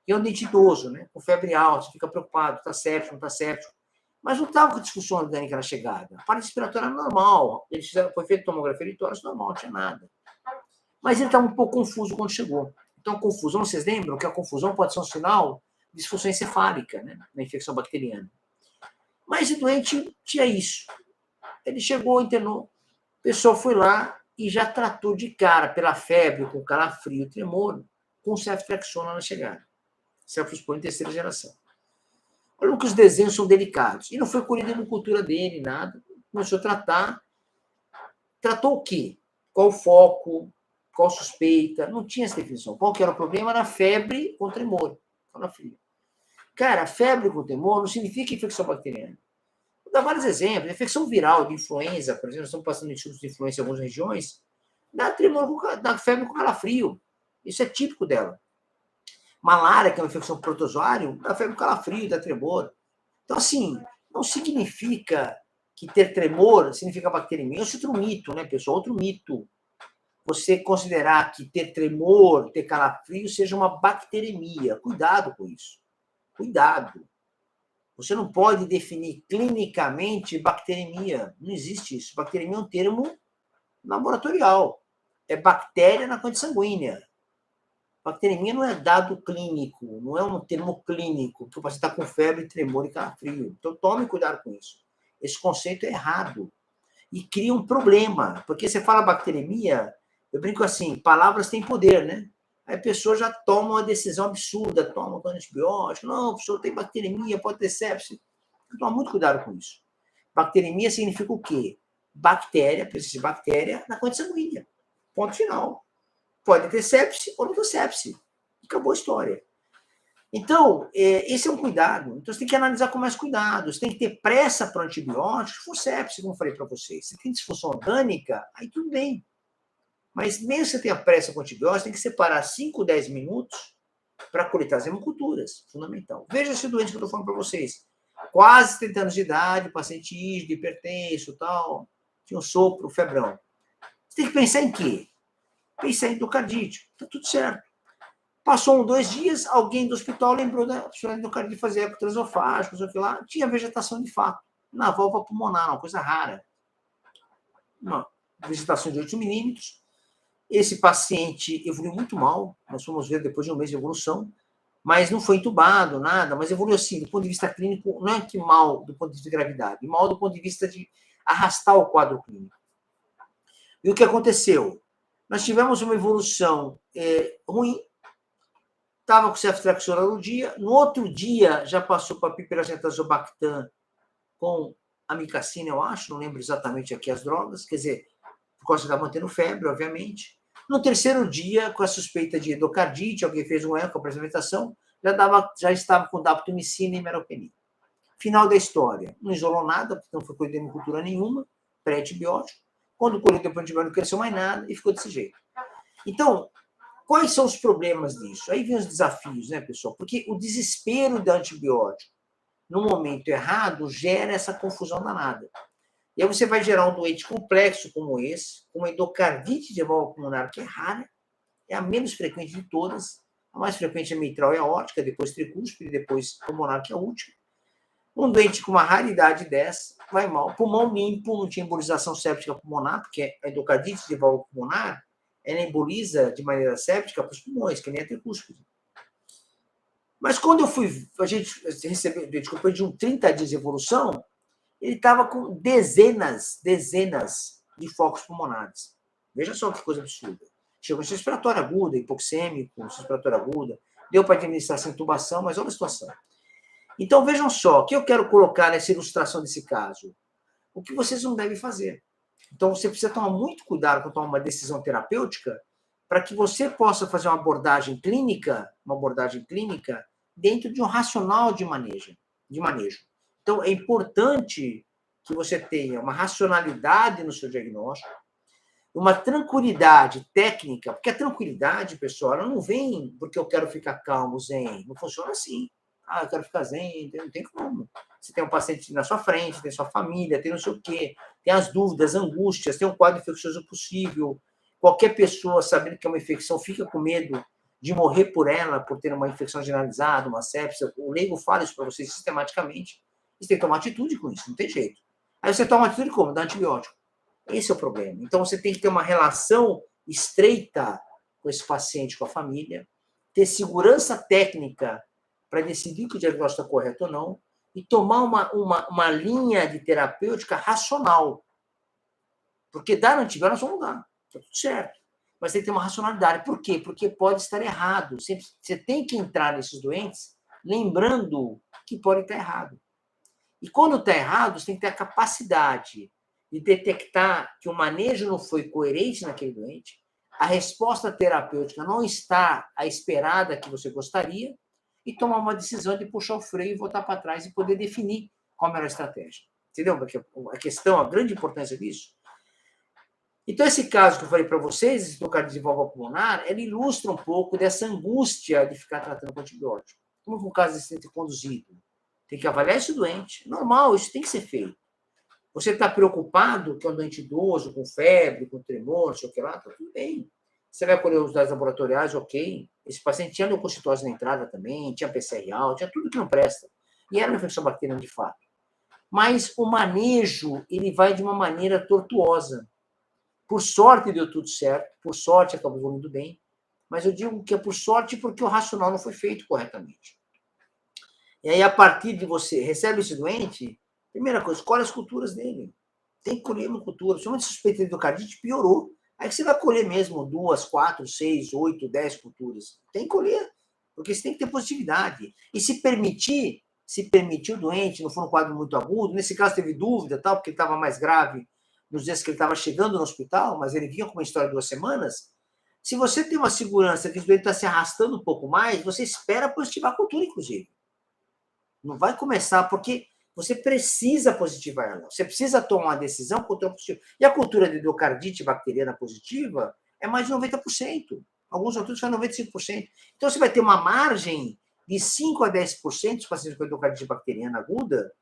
e é um dente idoso, né? Com febre alta, fica preocupado, está séptico, não está séptico. Mas não estava com disfunção orgânica na chegada. A parte respiratória era normal. Foi feita tomografia de tórax normal, não tinha nada. Mas ele estava um pouco confuso quando chegou. Então, confusão, vocês lembram que a confusão pode ser um sinal de disfunção encefálica, né, na infecção bacteriana. Mas o doente tinha isso. Ele chegou, internou, o pessoal foi lá e já tratou de cara pela febre, com calafrio, tremor, com ceftriaxona na chegada. Cefalosporin terceira geração. Olha que os desenhos são delicados. E não foi colhido a hemocultura dele, nada. Começou a tratar. Tratou o quê? Qual o foco? Qual suspeita? Não tinha essa definição. Qual que era o problema? Era febre com tremor. Calafrio. Cara, febre com tremor não significa infecção bacteriana. Vou dar vários exemplos. Infecção viral de influenza, por exemplo, estamos passando em estudos de influenza em algumas regiões, dá tremor, dá febre com calafrio. Isso é típico dela. Malária, que é uma infecção por protozoário, dá febre com calafrio, dá tremor. Então, assim, não significa que ter tremor significa bacteremia. Isso é outro mito, né, pessoal? Outro mito. Você considerar que ter tremor, ter calafrio, seja uma bacteremia. Cuidado com isso. Cuidado. Você não pode definir clinicamente bacteremia. Não existe isso. Bacteremia é um termo laboratorial. É bactéria na corrente sanguínea. Bacteremia não é dado clínico, não é um termo clínico, que você está com febre, tremor e calafrio. Então, tome cuidado com isso. Esse conceito é errado. E cria um problema. Porque você fala bacteremia, eu brinco assim, palavras têm poder, né? Aí a pessoa já toma uma decisão absurda, toma um antibiótico, não, a pessoa tem bacteremia, pode ter sepse. Toma muito cuidado com isso. Bacteremia significa o quê? Bactéria, presença de bactéria na corrente sanguínea. Ponto final. Pode ter sepse ou não ter sepse. Acabou a história. Então, esse é um cuidado. Então, você tem que analisar com mais cuidado. Você tem que ter pressa para o antibiótico, se for sepse, como eu falei para vocês. Se tem disfunção orgânica, aí tudo bem. Mas mesmo que você tenha pressa com antibiótico, tem que separar 5, 10 minutos para coletar as hemoculturas. Fundamental. Veja esse doente que eu estou falando para vocês. Quase 30 anos de idade, paciente rígido, hipertenso, tal. Tinha um sopro, febrão. Você tem que pensar em quê? Pensar em endocardite. Está tudo certo. Passou 2 dias, alguém do hospital lembrou da endocardite fazer eco transofágico, não sei o que lá. Tinha vegetação de fato na válvula pulmonar, uma coisa rara. Uma vegetação de 8 milímetros. Esse paciente evoluiu muito mal. Nós fomos ver depois de um mês de evolução. Mas não foi entubado, nada. Mas evoluiu assim, do ponto de vista clínico, não é que mal do ponto de vista de gravidade, mal do ponto de vista de arrastar o quadro clínico. E o que aconteceu? Nós tivemos uma evolução ruim, estava com ceftriaxona no dia, no outro dia já passou para piperazethazobactam com amicacina, eu acho, não lembro exatamente aqui as drogas, quer dizer, por causa que estava mantendo febre, obviamente. No terceiro dia, com a suspeita de endocardite, alguém fez um eco, a apresentação, já estava com daptomicina e meropenem. Final da história, não isolou nada, porque não foi colhido em cultura nenhuma, pré-antibiótico. Quando colheu depois antibiótico, não cresceu mais nada e ficou desse jeito. Então, quais são os problemas disso? Aí vem os desafios, né, pessoal? Porque o desespero do antibiótico no momento errado gera essa confusão danada. E aí você vai gerar um doente complexo como esse, com uma endocardite de válvula pulmonar que é rara, é a menos frequente de todas. A mais frequente é mitral e aórtica, depois tricúspide, depois pulmonar, que é a última. Um doente com uma raridade dessa vai mal. Pulmão limpo, não tinha embolização séptica pulmonar, porque a endocardite de válvula pulmonar ela emboliza de maneira séptica para os pulmões, que nem a tricúspide. Mas quando eu fui, a gente recebeu, desculpa, de 30 dias de evolução, ele estava com dezenas de focos pulmonares. Veja só que coisa absurda. Chegou em respiratória aguda, hipoxêmico, respiratória aguda, deu para administrar essa intubação, mas olha a situação. Então, vejam só, o que eu quero colocar nessa ilustração desse caso? O que vocês não devem fazer. Então, você precisa tomar muito cuidado quando tomar uma decisão terapêutica para que você possa fazer uma abordagem clínica dentro de um racional de manejo. Então, é importante que você tenha uma racionalidade no seu diagnóstico, uma tranquilidade técnica, porque a tranquilidade, pessoal, ela não vem porque eu quero ficar calmo, zen. Não funciona assim. Eu quero ficar zen, não tem como. Você tem um paciente na sua frente, tem sua família, tem não sei o quê, tem as dúvidas, angústias, tem um quadro infeccioso possível. Qualquer pessoa, sabendo que é uma infecção, fica com medo de morrer por ela, por ter uma infecção generalizada, uma sepsia. O leigo fala isso para vocês sistematicamente. Você tem que tomar atitude com isso, não tem jeito. Aí você toma atitude como? Dá antibiótico. Esse é o problema. Então, você tem que ter uma relação estreita com esse paciente, com a família, ter segurança técnica para decidir que o diagnóstico está correto ou não, e tomar uma linha de terapêutica racional. Porque dar antibiótico nós vamos dar, está tudo certo. Mas tem que ter uma racionalidade. Por quê? Porque pode estar errado. Você tem que entrar nesses doentes lembrando que pode estar errado. E quando está errado, você tem que ter a capacidade de detectar que o manejo não foi coerente naquele doente, a resposta terapêutica não está à esperada que você gostaria, e tomar uma decisão de puxar o freio e voltar para trás e poder definir qual a melhor estratégia. Entendeu? A questão, a grande importância disso. Então, esse caso que eu falei para vocês, esse endocardite de válvula pulmonar, ele ilustra um pouco dessa angústia de ficar tratando com antibiótico. Como que um caso desse tem que ser conduzido? Tem que avaliar esse doente. Normal, isso tem que ser feito. Você está preocupado que é um doente idoso, com febre, com tremor, não sei o que lá, está tudo bem. Você vai colher os dados laboratoriais, ok. Esse paciente tinha leucocitose na entrada também, tinha PCR alto, tinha tudo que não presta. E era uma infecção bacteriana de fato. Mas o manejo, ele vai de uma maneira tortuosa. Por sorte deu tudo certo, por sorte acabou evoluindo bem, mas eu digo que é por sorte porque o racional não foi feito corretamente. E aí, a partir de você recebe esse doente, primeira coisa, escolhe as culturas dele. Tem que colher uma cultura. Se uma suspeita de endocardite, piorou. Aí que você vai colher mesmo 2, 4, 6, 8, 10 culturas. Tem que colher, porque você tem que ter positividade. E se permitir o doente, não for um quadro muito agudo, nesse caso teve dúvida, tal, porque ele estava mais grave nos dias que ele estava chegando no hospital, mas ele vinha com uma história de 2 semanas. Se você tem uma segurança que o doente está se arrastando um pouco mais, você espera positivar a cultura, inclusive. Não vai começar, porque você precisa positivar ela. Você precisa tomar uma decisão com cultura positiva. E a cultura de endocardite bacteriana positiva é mais de 90%. Alguns autores falam 95%. Então, você vai ter uma margem de 5 a 10% dos pacientes com endocardite bacteriana aguda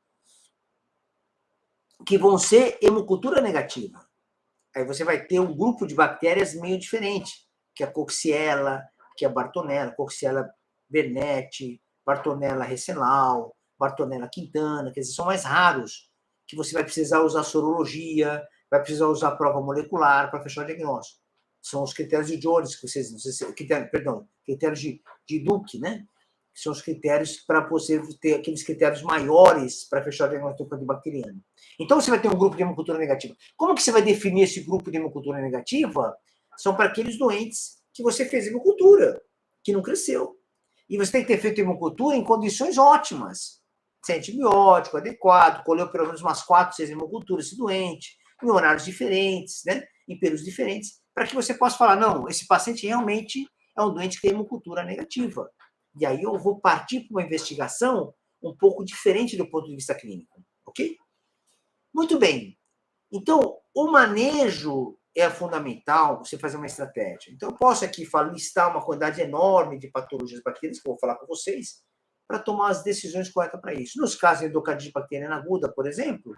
que vão ser hemocultura negativa. Aí você vai ter um grupo de bactérias meio diferente, que é a Coxiella, que é a Bartonella, Coxiella burnetii, Bartonella recenal, Bartonella quintana, quer dizer, são mais raros, que você vai precisar usar sorologia, vai precisar usar prova molecular para fechar o diagnóstico. São os critérios de Jones, que vocês, não sei se, critérios de Duke, né? São os critérios para você ter aqueles critérios maiores para fechar o diagnóstico de bacteriano. Então, você vai ter um grupo de hemocultura negativa. Como que você vai definir esse grupo de hemocultura negativa? São para aqueles doentes que você fez hemocultura, que não cresceu. E você tem que ter feito hemocultura em condições ótimas. Sem antibiótico adequado, colheu pelo menos umas 4, 6 hemoculturas esse doente, em horários diferentes, né? Em períodos diferentes, para que você possa falar, não, esse paciente realmente é um doente que tem hemocultura negativa. E aí eu vou partir para uma investigação um pouco diferente do ponto de vista clínico, ok? Muito bem. Então, o manejo é fundamental, você fazer uma estratégia. Então, eu posso aqui listar uma quantidade enorme de patologias bacterianas, que eu vou falar com vocês, para tomar as decisões corretas para isso. Nos casos de endocardite bacteriana aguda, por exemplo,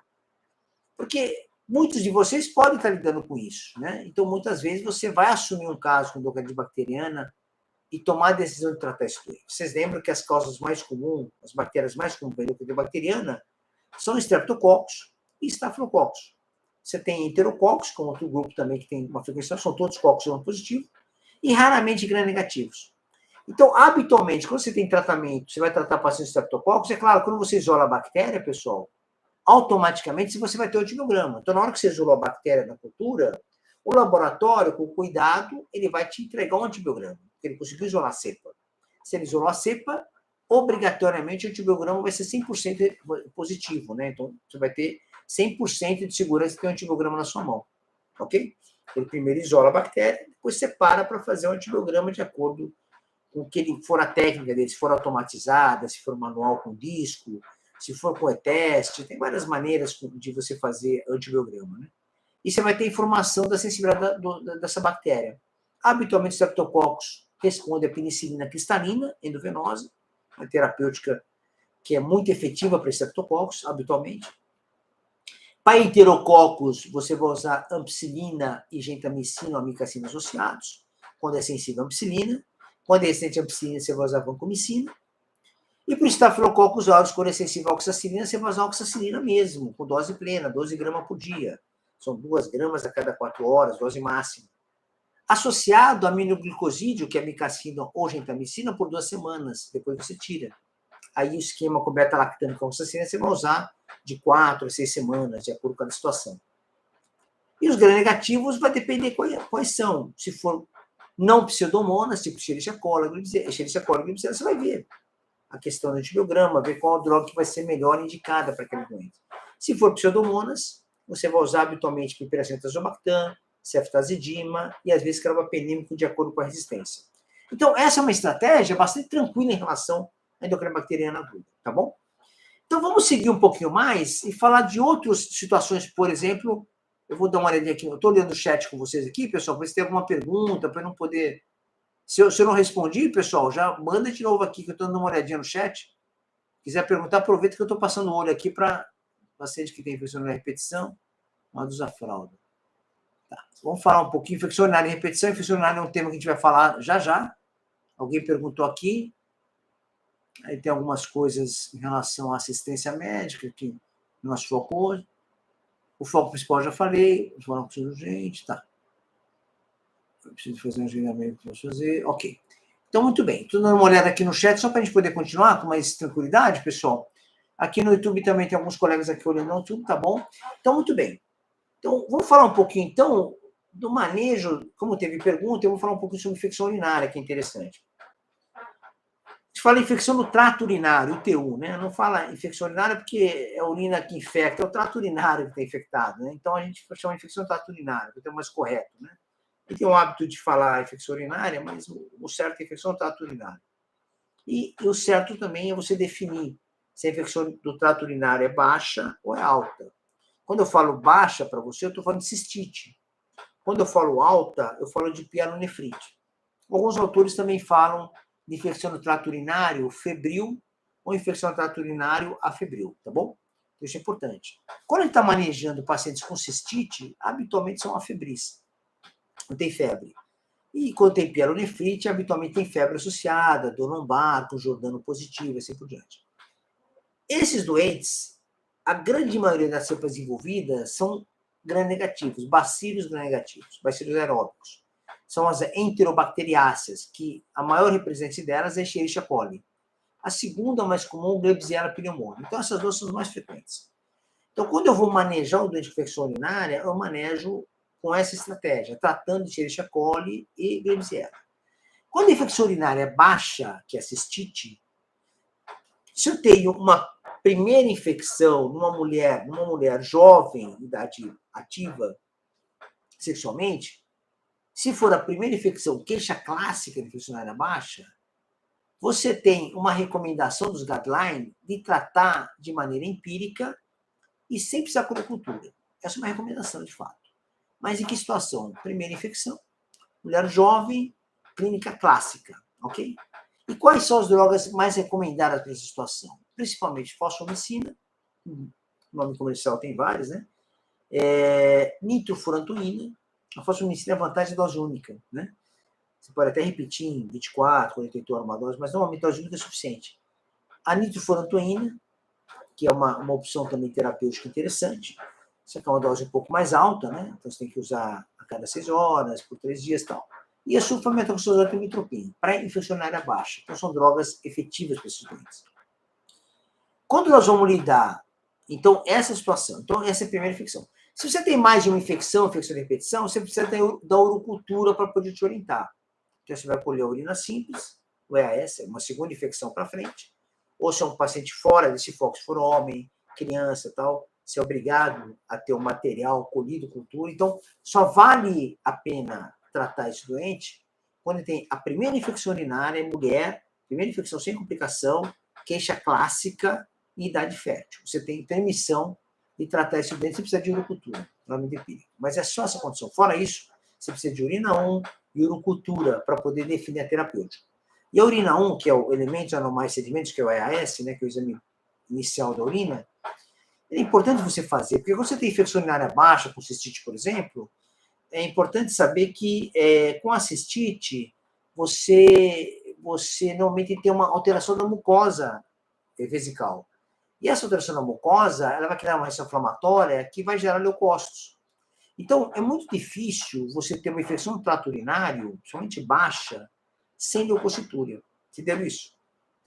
porque muitos de vocês podem estar lidando com isso, né? Então, muitas vezes, você vai assumir um caso com endocardite bacteriana e tomar a decisão de tratar isso. Vocês lembram que as causas mais comuns, as bactérias mais comuns da endocardite bacteriana, são Streptococcus e Staphylococcus. Você tem Enterococcus, com outro grupo também que tem uma frequência, são todos cocos gram-positivos, e raramente gram-negativos. Então, habitualmente, quando você tem tratamento, você vai tratar pacientes Streptococcus, é claro, quando você isola a bactéria, pessoal, automaticamente você vai ter o antibiograma. Então, na hora que você isolou a bactéria na cultura, o laboratório, com cuidado, ele vai te entregar um antibiograma, porque ele conseguiu isolar a cepa. Se ele isolou a cepa, obrigatoriamente o antibiograma vai ser 100% positivo, né? Então, você vai ter 100% de segurança de ter um antibiograma na sua mão, ok? Ele primeiro isola a bactéria, depois separa para fazer o antibiograma de acordo com o que ele for a técnica dele, se for automatizada, se for manual com disco, se for com e-teste, tem várias maneiras de você fazer antibiograma, né? E você vai ter informação da sensibilidade dessa bactéria. Habitualmente, o Streptococcus responde à penicilina cristalina endovenosa, uma terapêutica que é muito efetiva para Streptococcus, habitualmente. Para Enterococcus, você vai usar ampicilina e gentamicina ou amicacina associados, quando é sensível à ampicilina. Quando é resistente à ampicilina, você vai usar vancomicina. E para o Staphylococcus aureus, quando é sensível à oxacilina, você vai usar oxacilina mesmo, com dose plena, 12 gramas por dia. São 2 gramas a cada 4 horas, dose máxima. Associado a aminoglicosídeo, que é amicacina ou gentamicina, por 2 semanas, depois você tira. Aí o esquema com beta-lactâmica com oxacilina você vai usar de 4 a 6 semanas, de acordo com a situação. E os gram-negativos vai depender quais são. Se for não pseudomonas, tipo Escherichia coli, Klebsiella, você vai ver a questão do antibiograma, ver qual droga que vai ser melhor indicada para aquele doente. Se for pseudomonas, você vai usar habitualmente piperacina azobactam, ceftazidima e às vezes carbapenímico de acordo com a resistência. Então, essa é uma estratégia bastante tranquila em relação à endocrina bacteriana aguda, tá bom? Então, vamos seguir um pouquinho mais e falar de outras situações, por exemplo, eu vou dar uma olhadinha aqui, eu estou lendo o chat com vocês aqui, pessoal, para ver se tem alguma pergunta, para eu não poder... Se eu não respondi, pessoal, já manda de novo aqui, que eu estou dando uma olhadinha no chat. Se quiser perguntar, aproveita que eu estou passando o olho aqui para paciente que tem infecção urinária em repetição, uma dos fralda. Tá. Vamos falar um pouquinho de infecção urinária em repetição. Infecção urinária é um tema que a gente vai falar já já. Alguém perguntou aqui. Aí tem algumas coisas em relação à assistência médica, que nosso foco hoje. O foco principal eu já falei, vou falar um pouquinho urgente, tá. Eu preciso fazer um agendamento para fazer. Ok. Então, muito bem. Estou dando uma olhada aqui no chat, só para a gente poder continuar com mais tranquilidade, pessoal. Aqui no YouTube também tem alguns colegas aqui olhando no YouTube, tá bom? Então, muito bem. Então, vamos falar um pouquinho, então, do manejo. Como teve pergunta, eu vou falar um pouquinho sobre infecção urinária, que é interessante. A gente fala infecção do trato urinário, UTU, né? Não fala infecção urinária porque é a urina que infecta, é o trato urinário que está infectado, né? Então, a gente chama de infecção do trato urinário, que é o mais correto, né? E tem o hábito de falar infecção urinária, mas o certo é infecção do trato urinário. E o certo também é você definir se a infecção do trato urinário é baixa ou é alta. Quando eu falo baixa para você, eu estou falando de cistite. Quando eu falo alta, eu falo de pielonefrite. Alguns autores também falam de infecção do trato urinário febril ou infecção do trato urinário afebril, tá bom? Isso é importante. Quando a gente está manejando pacientes com cistite, habitualmente são afebris, não tem febre. E quando tem pielonefrite, habitualmente tem febre associada, dor lombar, com Jordano positivo, assim por diante. Esses doentes, a grande maioria das cepas envolvidas são gram-negativos, bacilos gram-negativos, bacilos aeróbicos. São as enterobacteriáceas, que a maior representante delas é Escherichia coli. A segunda mais comum, Klebsiella pneumoniae. Então, essas duas são as mais frequentes. Então, quando eu vou manejar o doente de infecção urinária, eu manejo com essa estratégia, tratando de Escherichia coli e Klebsiella. Quando a infecção urinária é baixa, que é a cistite, se eu tenho uma primeira infecção numa mulher jovem, idade ativa, sexualmente, se for a primeira infecção, queixa clássica de infecção urinária baixa, você tem uma recomendação dos guidelines de tratar de maneira empírica e sem precisar de colocultura. Essa é uma recomendação, de fato. Mas em que situação? Primeira infecção, mulher jovem, clínica clássica, ok? E quais são as drogas mais recomendadas para essa situação? Principalmente fosfomicina, o nome comercial tem vários, né? Nitrofurantoína. A fosfomicina é a vantagem da dose única, né? Você pode até repetir em 24, 48 horas uma dose, mas normalmente a dose única é suficiente. A nitrofurantoína, que é uma opção também terapêutica interessante, só que é uma dose um pouco mais alta, né? Então você tem que usar a cada 6 horas, por 3 dias e tal. E a sulfamethoxazole e mitropina, para infecção urinária baixa. Então são drogas efetivas para esses doentes. Quando nós vamos lidar, então, essa situação, então essa é a primeira infecção. Se você tem mais de uma infecção de repetição, você precisa da urocultura para poder te orientar. Então, você vai colher a urina simples, o EAS, uma segunda infecção para frente, ou se é um paciente fora desse foco, se for homem, criança tal, você é obrigado a ter o material colhido, cultura. Então, só vale a pena tratar esse doente quando tem a primeira infecção urinária em mulher, primeira infecção sem complicação, queixa clássica e idade fértil. Você tem permissão de tratar esse doente, você precisa de urocultura, tratamento empírico. Mas é só essa condição. Fora isso, você precisa de urina 1 e urocultura para poder definir a terapêutica. E a urina 1, que é o elementos anormais sedimentos, que é o EAS, né, que é o exame inicial da urina, é importante você fazer, porque quando você tem infecção urinária baixa, com cistite, por exemplo, é importante saber que com a cistite, você normalmente tem uma alteração da mucosa vesical. E essa alteração da mucosa, ela vai criar uma reação inflamatória que vai gerar leucócitos. Então, é muito difícil você ter uma infecção no trato urinário, principalmente baixa, sem leucocitúria. Entenderam isso?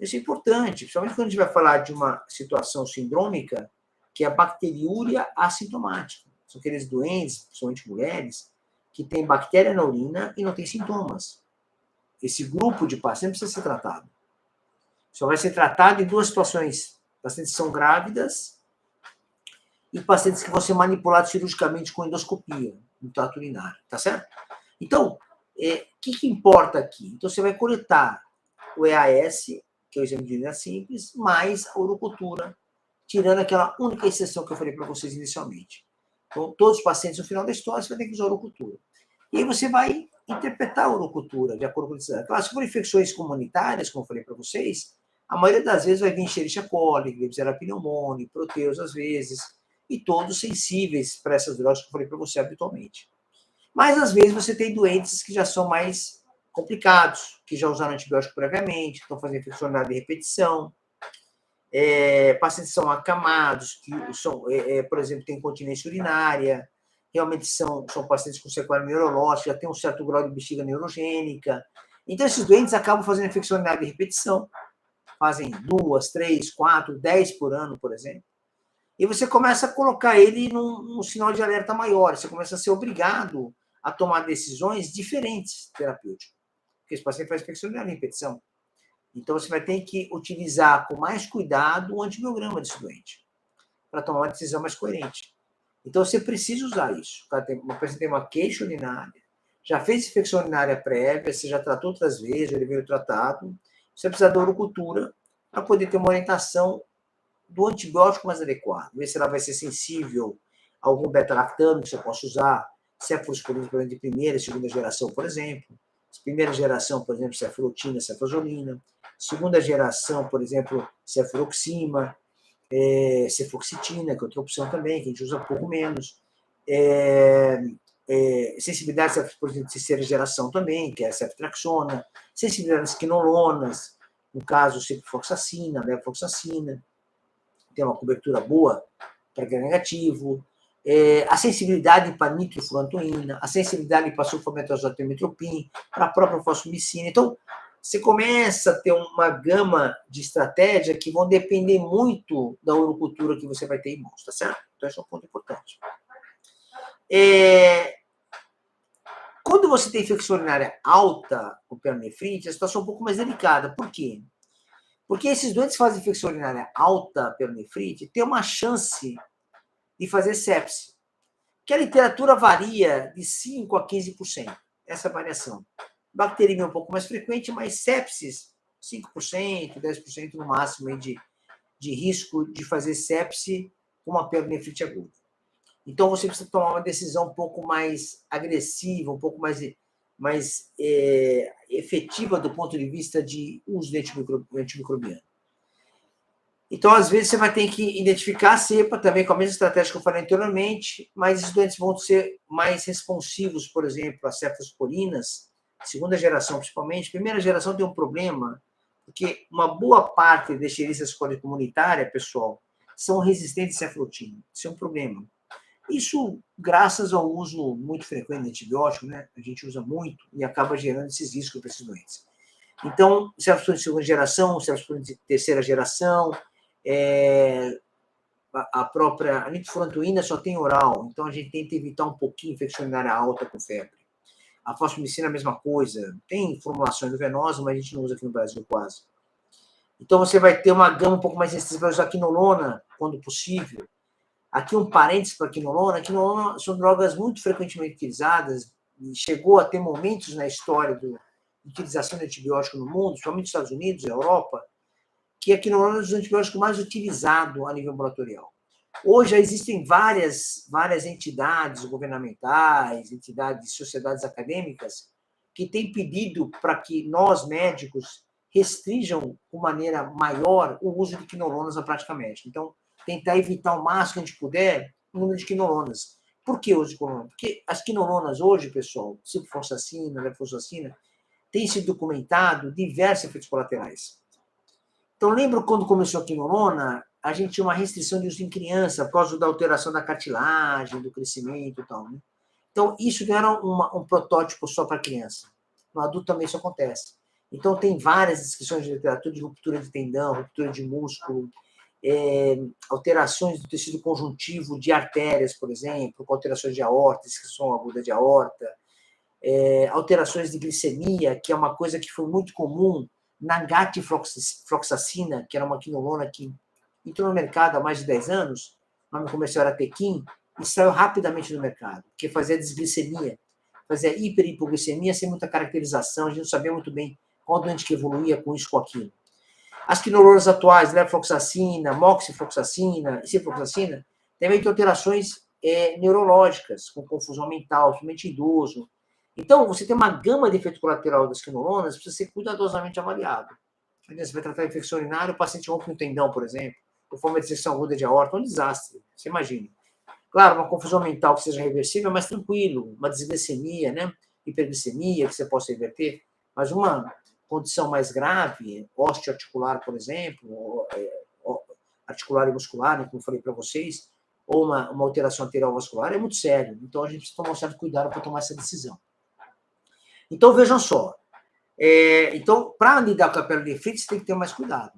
Isso é importante, principalmente quando a gente vai falar de uma situação sindrômica, que é a bacteriúria assintomática. São aqueles doentes, principalmente mulheres, que têm bactéria na urina e não têm sintomas. Esse grupo de pacientes precisa ser tratado. Só vai ser tratado em duas situações. Pacientes que são grávidas e pacientes que vão ser manipulados cirurgicamente com endoscopia no trato urinário, tá certo? Então, o que importa aqui? Então, você vai coletar o EAS, que é o exame de urina simples, mais a urocultura, tirando aquela única exceção que eu falei para vocês inicialmente. Então, todos os pacientes, no final da história, você vai ter que usar a urocultura. E aí você vai interpretar a urocultura de acordo com a necessidade. Claro, se for infecções comunitárias, como eu falei para vocês, a maioria das vezes vai vir Escherichia coli, Klebsiella pneumoniae, proteus às vezes, e todos sensíveis para essas drogas que eu falei para você habitualmente. Mas, às vezes, você tem doentes que já são mais complicados, que já usaram antibiótico previamente, estão fazendo infecção urinária de repetição, pacientes são acamados, que são, por exemplo, têm incontinência urinária, realmente são pacientes com sequela neurológica, já tem um certo grau de bexiga neurogênica. Então, esses doentes acabam fazendo infecção urinária de repetição, fazem 2, 3, 4, 10 por ano, por exemplo. E você começa a colocar ele num sinal de alerta maior, você começa a ser obrigado a tomar decisões diferentes terapêuticas. Porque esse paciente faz infecção urinária de repetição. Então, você vai ter que utilizar com mais cuidado o antibiograma desse doente, para tomar uma decisão mais coerente. Então, você precisa usar isso. Uma pessoa tem uma queixa urinária, já fez infecção urinária prévia, você já tratou outras vezes, ele veio tratado, você precisa da urocultura para poder ter uma orientação do antibiótico mais adequado. Ver se ela vai ser sensível a algum beta-lactano que você possa usar, cefalosporina de primeira e segunda geração, por exemplo. Primeira geração, por exemplo, cefalotina, cefazolina. Segunda geração, por exemplo, cefaloxima. cefuroxetina, que é outra opção também, que a gente usa pouco menos. Sensibilidade de terceira geração também, que é a ceftriaxona. Sensibilidade às quinolonas, no caso, ciprofloxacina, levofloxacina, tem uma cobertura boa para gram-negativo. A sensibilidade para nitrofurantoína, a sensibilidade para sulfametazotrimipropin, para a própria fosfomicina. Então, você começa a ter uma gama de estratégias que vão depender muito da urocultura que você vai ter em mãos, tá certo? Então, esse é um ponto importante. Quando você tem infecção urinária alta com pielonefrite, a situação é um pouco mais delicada. Por quê? Porque esses doentes que fazem infecção urinária alta pielonefrite têm uma chance de fazer sepse, que a literatura varia de 5% a 15%, essa variação. Bacteremia é um pouco mais frequente, mas sepsis, 5%, 10% no máximo de risco de fazer sepse com uma pielonefrite aguda. Então, você precisa tomar uma decisão um pouco mais agressiva, um pouco mais efetiva do ponto de vista de uso de antimicrobiano. Então, às vezes, você vai ter que identificar a cepa também com a mesma estratégia que eu falei anteriormente, mas os doentes vão ser mais responsivos, por exemplo, a cefalosporinas, segunda geração principalmente. Primeira geração tem um problema, porque uma boa parte das Escherichia coli comunitária, pessoal, são resistentes à cefalotina. Isso é um problema. Isso graças ao uso muito frequente de antibiótico, né? A gente usa muito e acaba gerando esses riscos para esses doentes. Então, cefalosporina de segunda geração, cefalosporina de terceira geração, a própria nitrofurantoína só tem oral, então a gente tenta evitar um pouquinho infecção urinária alta com febre. A fosfomicina é a mesma coisa, tem formulações venosas, mas a gente não usa aqui no Brasil quase. Então você vai ter uma gama um pouco mais restrita para usar quinolona, quando possível. Aqui um parênteses para a quinolona. A quinolona são drogas muito frequentemente utilizadas, e chegou a ter momentos na história da utilização de antibiótico no mundo, principalmente nos Estados Unidos e Europa, que a quinolona é um dos antibióticos mais utilizados a nível ambulatorial. Hoje já existem várias entidades governamentais, entidades, sociedades acadêmicas, que têm pedido para que nós, médicos, restringam de maneira maior o uso de quinolonas na prática médica. Então, tentar evitar o máximo que a gente puder o número de quinolonas. Por que o uso de quinolonas? Porque as quinolonas hoje, pessoal, ciprofloxacina, levofloxacina, tem sido documentado diversos efeitos colaterais. Então, lembro quando começou a quinolona, a gente tinha uma restrição de uso em criança, por causa da alteração da cartilagem, do crescimento e tal, né? Então, isso não era um protótipo só para criança. No adulto também isso acontece. Então, tem várias descrições de literatura de ruptura de tendão, ruptura de músculo, alterações do tecido conjuntivo de artérias, por exemplo, com alterações de aorta, disfunção aguda de aorta, alterações de glicemia, que é uma coisa que foi muito comum na gatifloxacina, que era uma quinolona que entrou no mercado há mais de 10 anos, o nome comercial era Tequim, e saiu rapidamente no mercado, porque fazia desglicemia, fazia hiperhipoglicemia sem muita caracterização, a gente não sabia muito bem qual doente que evoluía com isso, com aquilo. As quinolonas atuais, levofloxacina, moxifloxacina e ciprofloxacina, também têm alterações neurológicas, com confusão mental, principalmente idoso. Então, você tem uma gama de efeito colateral das quinolonas, precisa ser cuidadosamente avaliado. Você vai tratar a infecção urinária, o paciente rompe um tendão, por exemplo, ou forma de disseção aguda de aorta, um desastre, você imagina. Claro, uma confusão mental que seja reversível é mais tranquilo, uma desglicemia, né? Hiperglicemia, que você possa reverter, mas uma condição mais grave, osteoarticular, por exemplo, articular e muscular, né, como eu falei para vocês, ou uma alteração arterial vascular, é muito sério. Então, a gente precisa tomar um certo cuidado para tomar essa decisão. Então, vejam só. Então, para lidar com a pielonefrite, você tem que ter mais cuidado,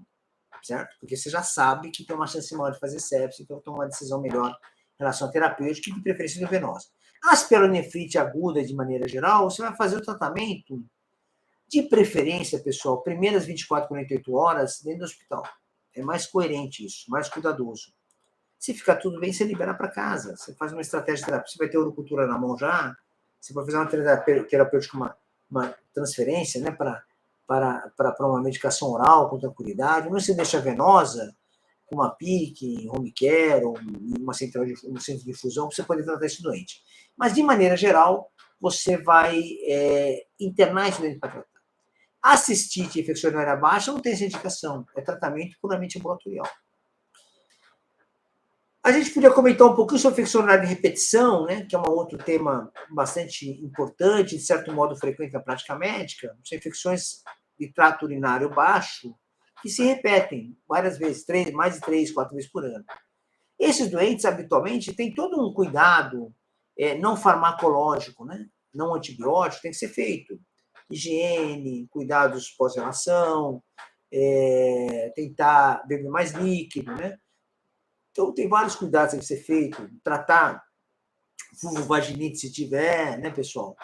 certo? Porque você já sabe que tem uma chance maior de fazer sepse, então tomar uma decisão melhor em relação à terapêutica e de preferência venosa. As pielonefrite aguda, de maneira geral, você vai fazer o tratamento, de preferência, pessoal, primeiras 24, 48 horas dentro do hospital. É mais coerente isso, mais cuidadoso. Se ficar tudo bem, você libera para casa. Você faz uma estratégia de terapia. Você vai ter urocultura na mão já, você vai fazer uma terapêutica, uma transferência, né, para uma medicação oral com tranquilidade. Não se deixa venosa, com uma PIC, home care, ou um centro de difusão, você pode tratar esse doente. Mas, de maneira geral, você vai internar esse doente para tratar. A cistite infecção urinária baixa não tem essa indicação, é tratamento puramente ambulatorial. A gente podia comentar um pouquinho sobre infecção urinária de repetição, né, que é um outro tema bastante importante, de certo modo frequente na prática médica. São infecções de trato urinário baixo que se repetem várias vezes, mais de 3, 4 vezes por ano. Esses doentes, habitualmente, têm todo um cuidado não farmacológico, né, não antibiótico, tem que ser feito. Higiene, cuidados pós-relação, tentar beber mais líquido, né? Então, tem vários cuidados que ser feito. Tratar vulvovaginite se tiver, né, pessoal?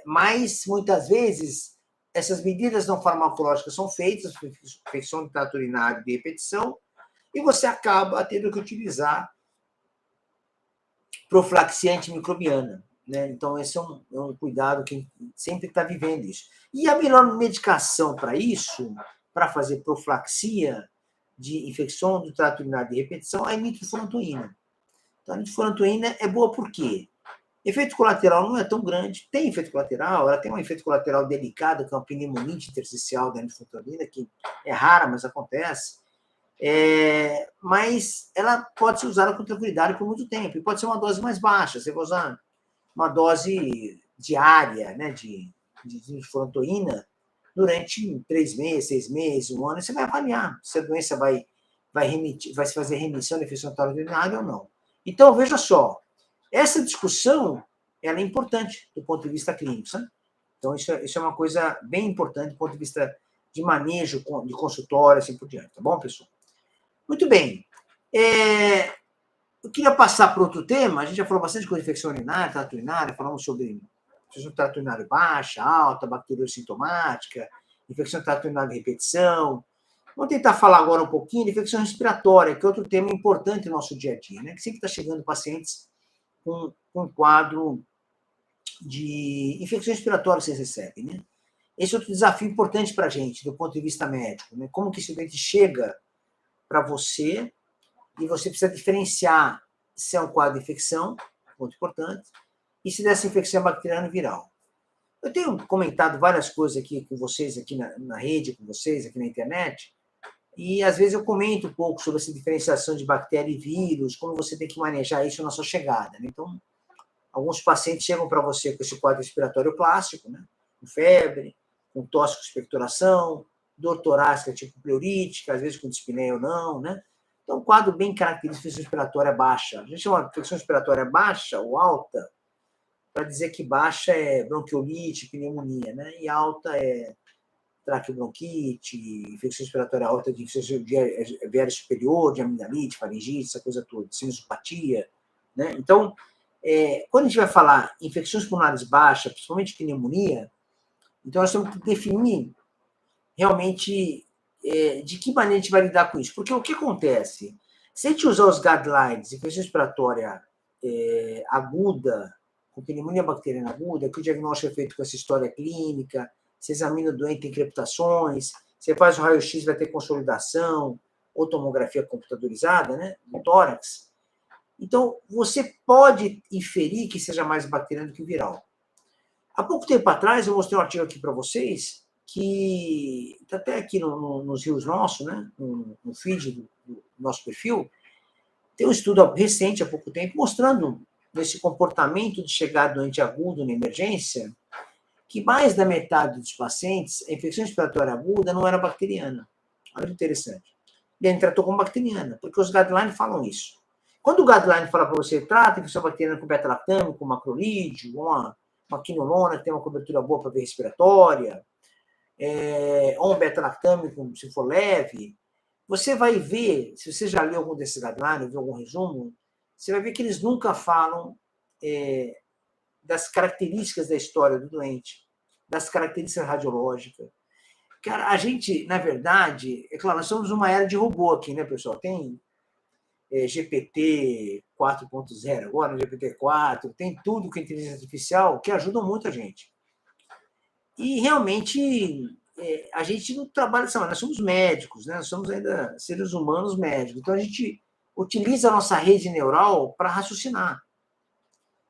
Mas, muitas vezes, essas medidas não farmacológicas são feitas, infecção de trato urinário de repetição, e você acaba tendo que utilizar profilaxia antimicrobiana, né? Então, esse é um cuidado que sempre está vivendo isso. E a melhor medicação para isso, para fazer profilaxia de infecção do trato urinário de repetição, é a nitrofurantoína. Então, a nitrofurantoína é boa por quê? Efeito colateral não é tão grande. Tem efeito colateral, ela tem um efeito colateral delicado, que é uma pneumonite intersticial da nitrofurantoína, que é rara, mas acontece. Mas ela pode ser usada com tranquilidade por muito tempo. E pode ser uma dose mais baixa. Você vai usar uma dose diária, né, de nitrofurantoína durante 3 meses, 6 meses, 1 ano. Você vai avaliar se a doença vai se fazer remissão da infecção urinária ou não. Então, veja só, essa discussão ela é importante do ponto de vista clínico, sabe? Então, isso é uma coisa bem importante do ponto de vista de manejo de consultório, assim por diante, tá bom, pessoal? Muito bem. Eu queria passar para outro tema. A gente já falou bastante coisa de infecção urinária, trato urinário, falamos sobre infecção de trato urinário baixa, alta, bacteriose sintomática, infecção de trato urinário de repetição. Vamos tentar falar agora um pouquinho de infecção respiratória, que é outro tema importante no nosso dia a dia, né? Que sempre está chegando pacientes com um quadro de infecção respiratória que vocês recebem, né? Esse é outro desafio importante para a gente, do ponto de vista médico, né? Como que esse doente chega para você e você precisa diferenciar se é um quadro de infecção, ponto importante, e se dessa infecção é bacteriana ou viral. Eu tenho comentado várias coisas aqui com vocês, aqui na rede, com vocês, aqui na internet, e às vezes eu comento um pouco sobre essa diferenciação de bactéria e vírus, como você tem que manejar isso na sua chegada, né? Então, alguns pacientes chegam para você com esse quadro respiratório clássico, né? Com febre, com tosse com expectoração, dor torácica tipo pleurítica, às vezes com dispneia ou não, né? Então, um quadro bem característico de infecção respiratória baixa. A gente chama de infecção respiratória baixa ou alta, para dizer que baixa é bronquiolite, pneumonia, né? E alta é traqueobronquite, infecção respiratória alta de infecção viária superior, de amidalite, faringite, essa coisa toda, sinusopatia, né? Então, quando a gente vai falar infecções pulmonares baixas, principalmente pneumonia, então nós temos que definir realmente de que maneira a gente vai lidar com isso. Porque o que acontece? Se a gente usar os guidelines, infecção respiratória aguda, com pneumonia bacteriana aguda, que o diagnóstico é feito com essa história clínica, você examina o doente, tem crepitações, você faz um raio-x, vai ter consolidação, ou tomografia computadorizada, né, do tórax. Então, você pode inferir que seja mais bacteriano do que viral. Há pouco tempo atrás, eu mostrei um artigo aqui para vocês, que está até aqui nos rios nossos, né, no feed do nosso perfil, tem um estudo recente, há pouco tempo, mostrando esse comportamento de chegar doente agudo na emergência, que mais da metade dos pacientes, a infecção respiratória aguda não era bacteriana. Olha que interessante. E ele tratou como bacteriana, porque os guidelines falam isso. Quando o guideline fala para você, trata a infecção bacteriana com beta-lactame, com macrolídeo, uma quinolona que tem uma cobertura boa para via respiratória, ou um beta-lactame, se for leve, você vai ver, se você já leu algum desses guidelines, viu algum resumo, você vai ver que eles nunca falam das características da história do doente, das características radiológicas. Cara, a gente, na verdade, é claro, nós somos uma era de robô aqui, né, pessoal? Tem GPT 4.0 agora, GPT 4, tem tudo com inteligência artificial que ajuda muito a gente. E realmente a gente não trabalha dessa maneira, nós somos médicos, né? Nós somos ainda seres humanos médicos, então a gente utiliza a nossa rede neural para raciocinar.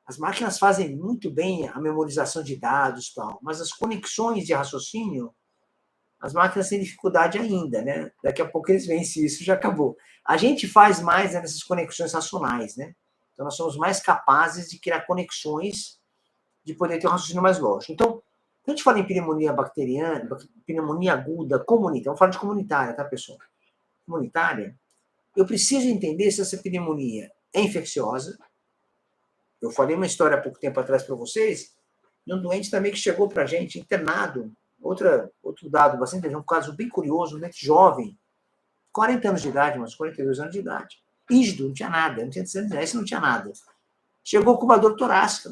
As máquinas fazem muito bem a memorização de dados e tal, mas as conexões de raciocínio, As máquinas têm dificuldade ainda, né? Daqui a pouco eles vencem isso, já acabou. A gente faz mais, né, nessas conexões racionais, né? Então, nós somos mais capazes de criar conexões, de poder ter um raciocínio mais lógico. Então, quando a gente fala em pneumonia bacteriana, pneumonia aguda comunitária, vamos falar de comunitária, tá, pessoal? Comunitária, eu preciso entender se essa pneumonia é infecciosa. Eu falei uma história há pouco tempo atrás para vocês, de um doente também que chegou para a gente, internado. Outro dado bastante, um caso bem curioso, um doente jovem, 40 anos de idade, mas 42 anos de idade. Rígido, não tinha nada, não tinha esse não tinha nada. Chegou com uma dor torácica.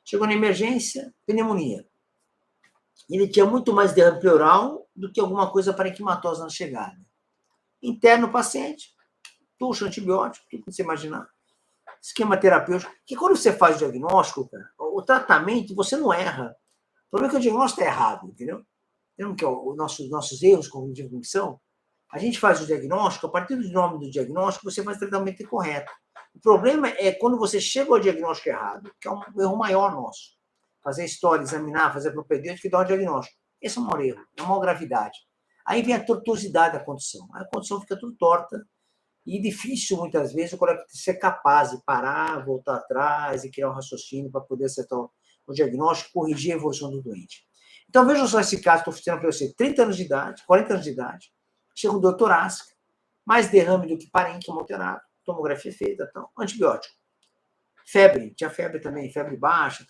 Chegou na emergência, pneumonia. Ele tinha muito mais derrame pleural do que alguma coisa parenquimatosa na chegada. Interno o paciente, tuxa antibiótico, tudo que você imaginar. Esquema terapêutico, que quando você faz o diagnóstico, cara, o tratamento, você não erra. O problema é que o diagnóstico está errado, entendeu? Lembra que os nossos erros cognitivos que são? A gente faz o diagnóstico, a partir do nome do diagnóstico, você faz o tratamento correto. O problema é quando você chega ao diagnóstico errado, que é um erro maior nosso. Fazer história, examinar, fazer propedêutico e dar um diagnóstico. Esse é um maior erro, é uma maior gravidade. Aí vem a tortuosidade da condição. Aí a condição fica tudo torta e difícil, muitas vezes, o colega ser capaz de parar, voltar atrás e criar um raciocínio para poder acertar o diagnóstico, corrigir a evolução do doente. Então, vejam só esse caso, estou oferecendo para você, 30 anos de idade, 40 anos de idade, chega um dor torácica, mais derrame do que parênquima alterado, tomografia feita, então, antibiótico. Febre, tinha febre também, febre baixa,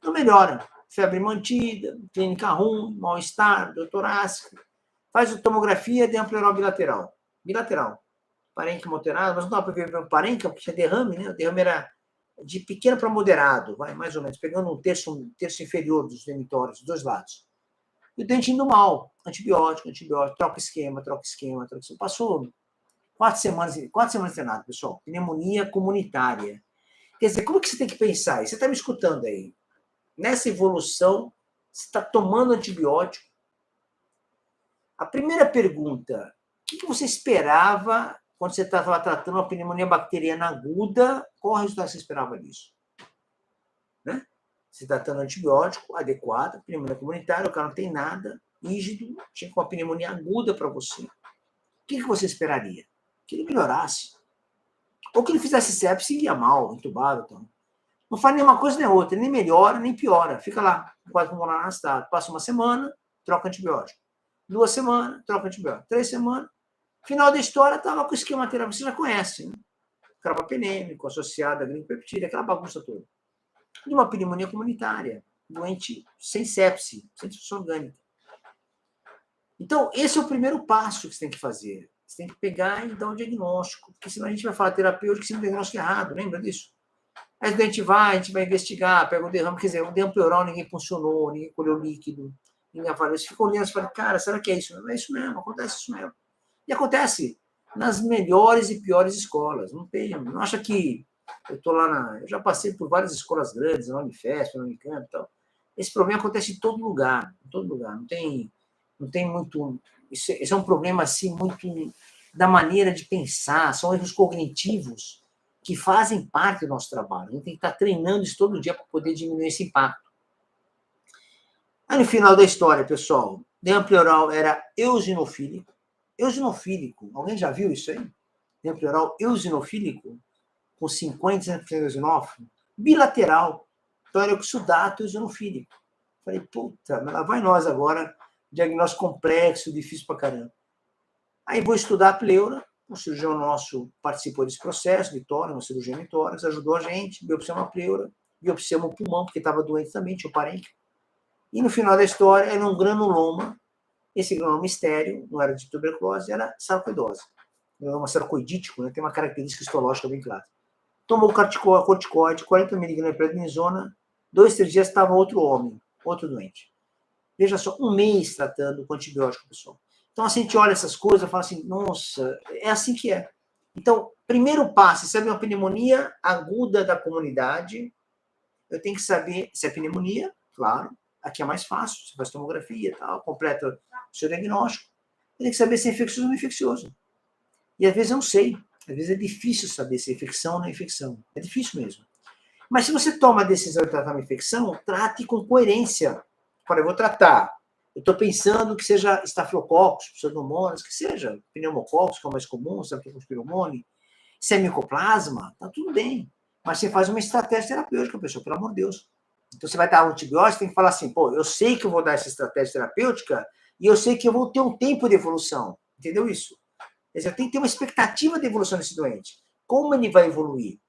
não melhora. Febre mantida, clínica ruim, mal-estar, dor torácica. Faz a tomografia de pleural bilateral. Bilateral. Parênquima alterado, mas não dá para ver o parênquima, porque tinha derrame, né? O derrame era de pequeno para moderado, vai, mais ou menos, pegando um terço inferior dos demitórios, dos dois lados. E o dente indo mal, antibiótico, troca esquema. Passou 4 semanas internado, pessoal. Pneumonia comunitária. Quer dizer, como que você tem que pensar? Você está me escutando aí? Nessa evolução, você está tomando antibiótico. A primeira pergunta, o que você esperava quando você estava tratando uma pneumonia bacteriana aguda? Qual o resultado que você esperava disso? Né? Você está tratando antibiótico adequado, pneumonia comunitária, o cara não tem nada, rígido, tinha uma pneumonia aguda para você. O que você esperaria? Que ele melhorasse. Ou que ele fizesse sepse e ia mal, entubado. Então. Não faz nenhuma coisa nem outra, nem melhora, nem piora. Fica lá, quase pulmonar arrastado. Passa uma semana, troca antibiótico. 2 semanas, troca antibiótico. 3 semanas. Final da história, estava com o esquema terapêutico, você já conhece, né? Carbapenêmico, associado a glimpeptide, aquela bagunça toda. De uma pneumonia comunitária, doente sem sepse, sem disfunção orgânica. Então, esse é o primeiro passo que você tem que fazer. Você tem que pegar e dar um diagnóstico, porque senão a gente vai falar terapêutico sem um diagnóstico errado, lembra disso? Aí a gente vai investigar, pega o derrame, quer dizer, o derrame pleural ninguém funcionou, ninguém colheu líquido, ninguém avaliou. Você fica olhando e fala, cara, será que é isso? Não é isso mesmo, acontece isso mesmo. E acontece nas melhores e piores escolas. Não acha que eu estou lá eu já passei por várias escolas grandes, na Unifesp, na Unicamp e tal. Esse problema acontece em todo lugar, Não tem muito... Esse é um problema, assim, muito da maneira de pensar, são erros cognitivos que fazem parte do nosso trabalho. A gente tem que estar treinando isso todo dia para poder diminuir esse impacto. Aí, no final da história, pessoal, derrame pleural era eosinofílico. Eosinofílico, alguém já viu isso aí? Derrame pleural eosinofílico, com 50% de eosinófilo. Bilateral, então era exudato eosinofílico. Falei, puta, mas lá vai nós agora, diagnóstico complexo, difícil pra caramba. Aí vou estudar a pleura, um cirurgião nosso participou desse processo de tórax, uma cirurgia de tórax, ajudou a gente, biopsiamos a pleura, biopsiamos o pulmão, porque estava doente também, tinha o parênquima. E no final da história era um granuloma, esse granuloma estéreo, não era de tuberculose, era sarcoidose. Granuloma sarcoidítico, né, tem uma característica histológica bem clara. Tomou corticoide, 40 mg de prednisona, 2, 3 dias estava outro homem, outro doente. Veja só, 1 mês tratando com antibiótico, pessoal. Então, assim, a gente olha essas coisas e fala assim, nossa, é assim que é. Então, primeiro passo, se é uma pneumonia aguda da comunidade, eu tenho que saber se é pneumonia, claro, aqui é mais fácil, você faz tomografia e tal, completa o seu diagnóstico. Eu tenho que saber se é infeccioso ou não infeccioso. E às vezes eu não sei, às vezes é difícil saber se é infecção ou não é infecção. É difícil mesmo. Mas se você toma a decisão de tratar uma infecção, trate com coerência. Olha, eu vou tratar Eu estou pensando que seja estafilococcus, pseudomonas, que seja pneumococcus, que é o mais comum, Staphylococcus pneumoniae, se é micoplasma, tá tudo bem. Mas você faz uma estratégia terapêutica, pessoal, pelo amor de Deus. Então, você vai dar um antibiótico, tem que falar assim, pô, eu sei que eu vou dar essa estratégia terapêutica e eu sei que eu vou ter um tempo de evolução. Entendeu isso? Quer dizer, eu tenho que ter uma expectativa de evolução desse doente. Como ele vai evoluir?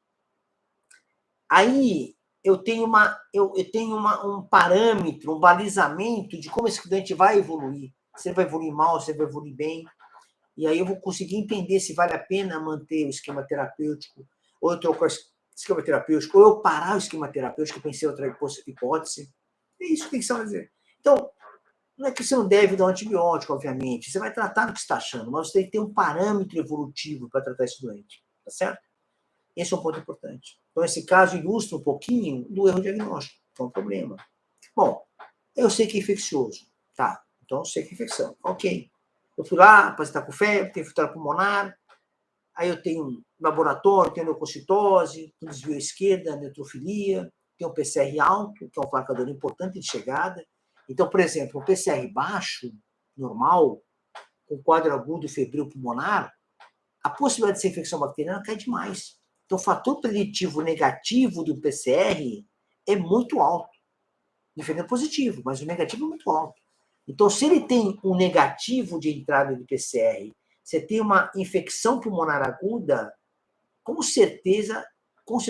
Aí, eu tenho um parâmetro, um balizamento de como esse doente vai evoluir. Se ele vai evoluir mal, se ele vai evoluir bem. E aí eu vou conseguir entender se vale a pena manter o esquema terapêutico, ou eu trocar o esquema terapêutico, ou eu parar o esquema terapêutico e pensei em outra hipótese. É isso que tem que se fazer. Então, não é que você não deve dar um antibiótico, obviamente. Você vai tratar do que você está achando, mas você tem que ter um parâmetro evolutivo para tratar esse doente. Tá certo? Esse é um ponto importante. Então, esse caso ilustra um pouquinho do erro diagnóstico, que é um problema. Bom, eu sei que é infeccioso. Tá, então eu sei que é infecção. Ok. Eu fui lá, para estar com febre, tenho infiltrado pulmonar, aí eu tenho um laboratório, tenho leucocitose, tenho desvio à esquerda, neutrofilia, tenho um PCR alto, que é um marcador importante de chegada. Então, por exemplo, um PCR baixo, normal, com quadro agudo febril pulmonar, a possibilidade de ser infecção bacteriana cai demais. Então, o fator preditivo negativo do PCR é muito alto. Diferente do positivo, mas o negativo é muito alto. Então, se ele tem um negativo de entrada de PCR, você tem uma infecção pulmonar aguda, com certeza,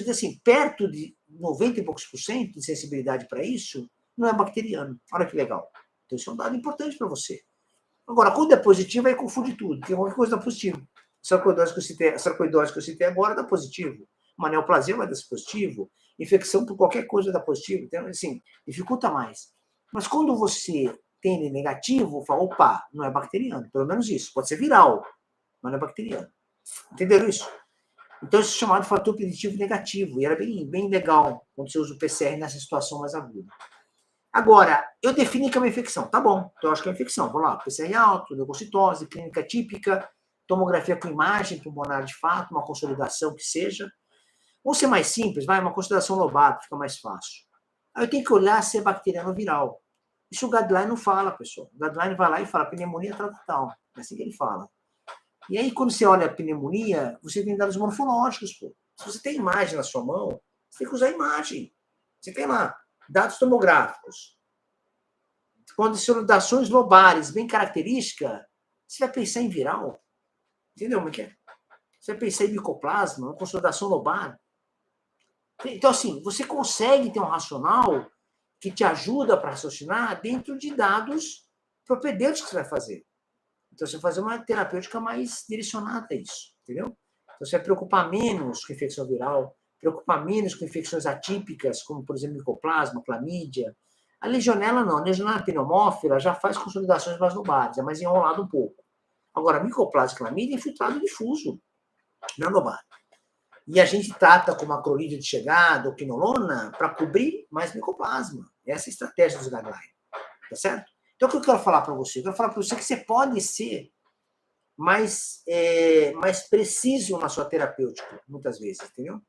assim, perto de 90 e poucos por cento de sensibilidade para isso, não é bacteriano. Olha que legal. Então, isso é um dado importante para você. Agora, quando é positivo, aí confunde tudo, porque qualquer coisa dá positivo. A sarcoidose que eu citei agora dá positivo. Uma neoplasia vai dar positivo. Infecção por qualquer coisa dá positivo. Então, assim, dificulta mais. Mas quando você tem ele negativo, fala, opa, não é bacteriano. Pelo menos isso. Pode ser viral, mas não é bacteriano. Entenderam isso? Então, isso é chamado fator preditivo negativo. E era bem legal quando você usa o PCR nessa situação mais aguda. Agora, eu defini que é uma infecção. Tá bom, então eu acho que é uma infecção. Vamos lá, PCR alto, leucocitose, clínica típica, tomografia com imagem pulmonar de fato, uma consolidação que seja. Vamos ser mais simples, vai, uma consolidação lobar, fica mais fácil. Aí eu tenho que olhar se é bacteriano ou viral. Isso o guideline não fala, pessoal. O guideline vai lá e fala, pneumonia trata tal. É assim que ele fala. E aí, quando você olha a pneumonia, você tem dados morfológicos, pô. Se você tem imagem na sua mão, você tem que usar imagem. Você tem lá dados tomográficos, consolidações lobares bem características, você vai pensar em viral. Entendeu como é que é? Você vai pensar em micoplasma, uma consolidação lobar. Então, assim, você consegue ter um racional que te ajuda para raciocinar dentro de dados propedêuticos que você vai fazer. Então, você vai fazer uma terapêutica mais direcionada a isso, entendeu? Então, você vai preocupar menos com infecção viral, preocupar menos com infecções atípicas, como, por exemplo, micoplasma, clamídia. A legionela não. A legionela pneumófila já faz consolidações mais lobares, é mais enrolado um pouco. Agora, a micoplasma e clamídia é infiltrado difuso, não lobar. E a gente trata com macrolídeo de chegada ou quinolona para cobrir mais micoplasma. Essa é a estratégia dos guidelines. Tá certo? Então, o que eu quero falar para você? Eu quero falar para você que você pode ser mais preciso na sua terapêutica, muitas vezes, entendeu?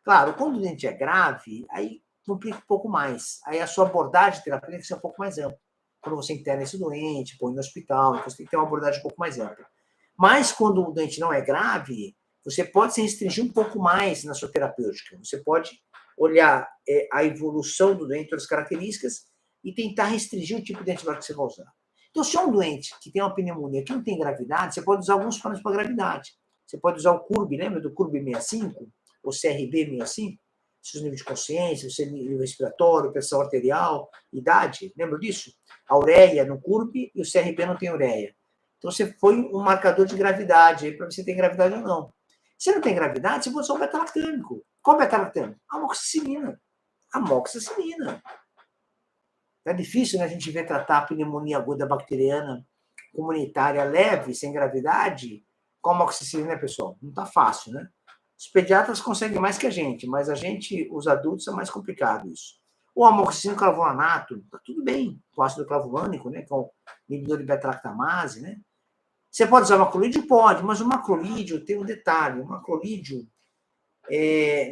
Claro, quando o dente é grave, aí complica um pouco mais. Aí a sua abordagem terapêutica tem que ser um pouco mais ampla. Quando você interna esse doente, põe no hospital, então você tem que ter uma abordagem um pouco mais ampla. Mas quando o dente não é grave, você pode se restringir um pouco mais na sua terapêutica. Você pode olhar a evolução do dente, as características, e tentar restringir o tipo de antibiótico que você vai usar. Então, se é um doente que tem uma pneumonia que não tem gravidade, você pode usar alguns fármacos para gravidade. Você pode usar o CURB, lembra do CURB 65? Ou CRB 65? Seus níveis de consciência, seu nível respiratório, pressão arterial, idade, lembra disso? A ureia no CURB e o CRB não tem ureia. Então, você põe um marcador de gravidade para ver se tem gravidade ou não. Se não tem gravidade, você pode usar o beta-lactâmico. Qual beta-lactâmico? Amoxicilina. Amoxicilina. É difícil, né, a gente ver tratar a pneumonia aguda bacteriana comunitária leve, sem gravidade, com amoxicilina, né, pessoal? Não tá fácil, né? Os pediatras conseguem mais que a gente, mas a gente, os adultos, é mais complicado isso. O amoxicilina clavulanato, tá tudo bem, com ácido clavulânico, né, com inibidor de beta-lactamase, né? Você pode usar macrolídeo? Pode, mas o macrolídeo tem um detalhe, o macrolídeo,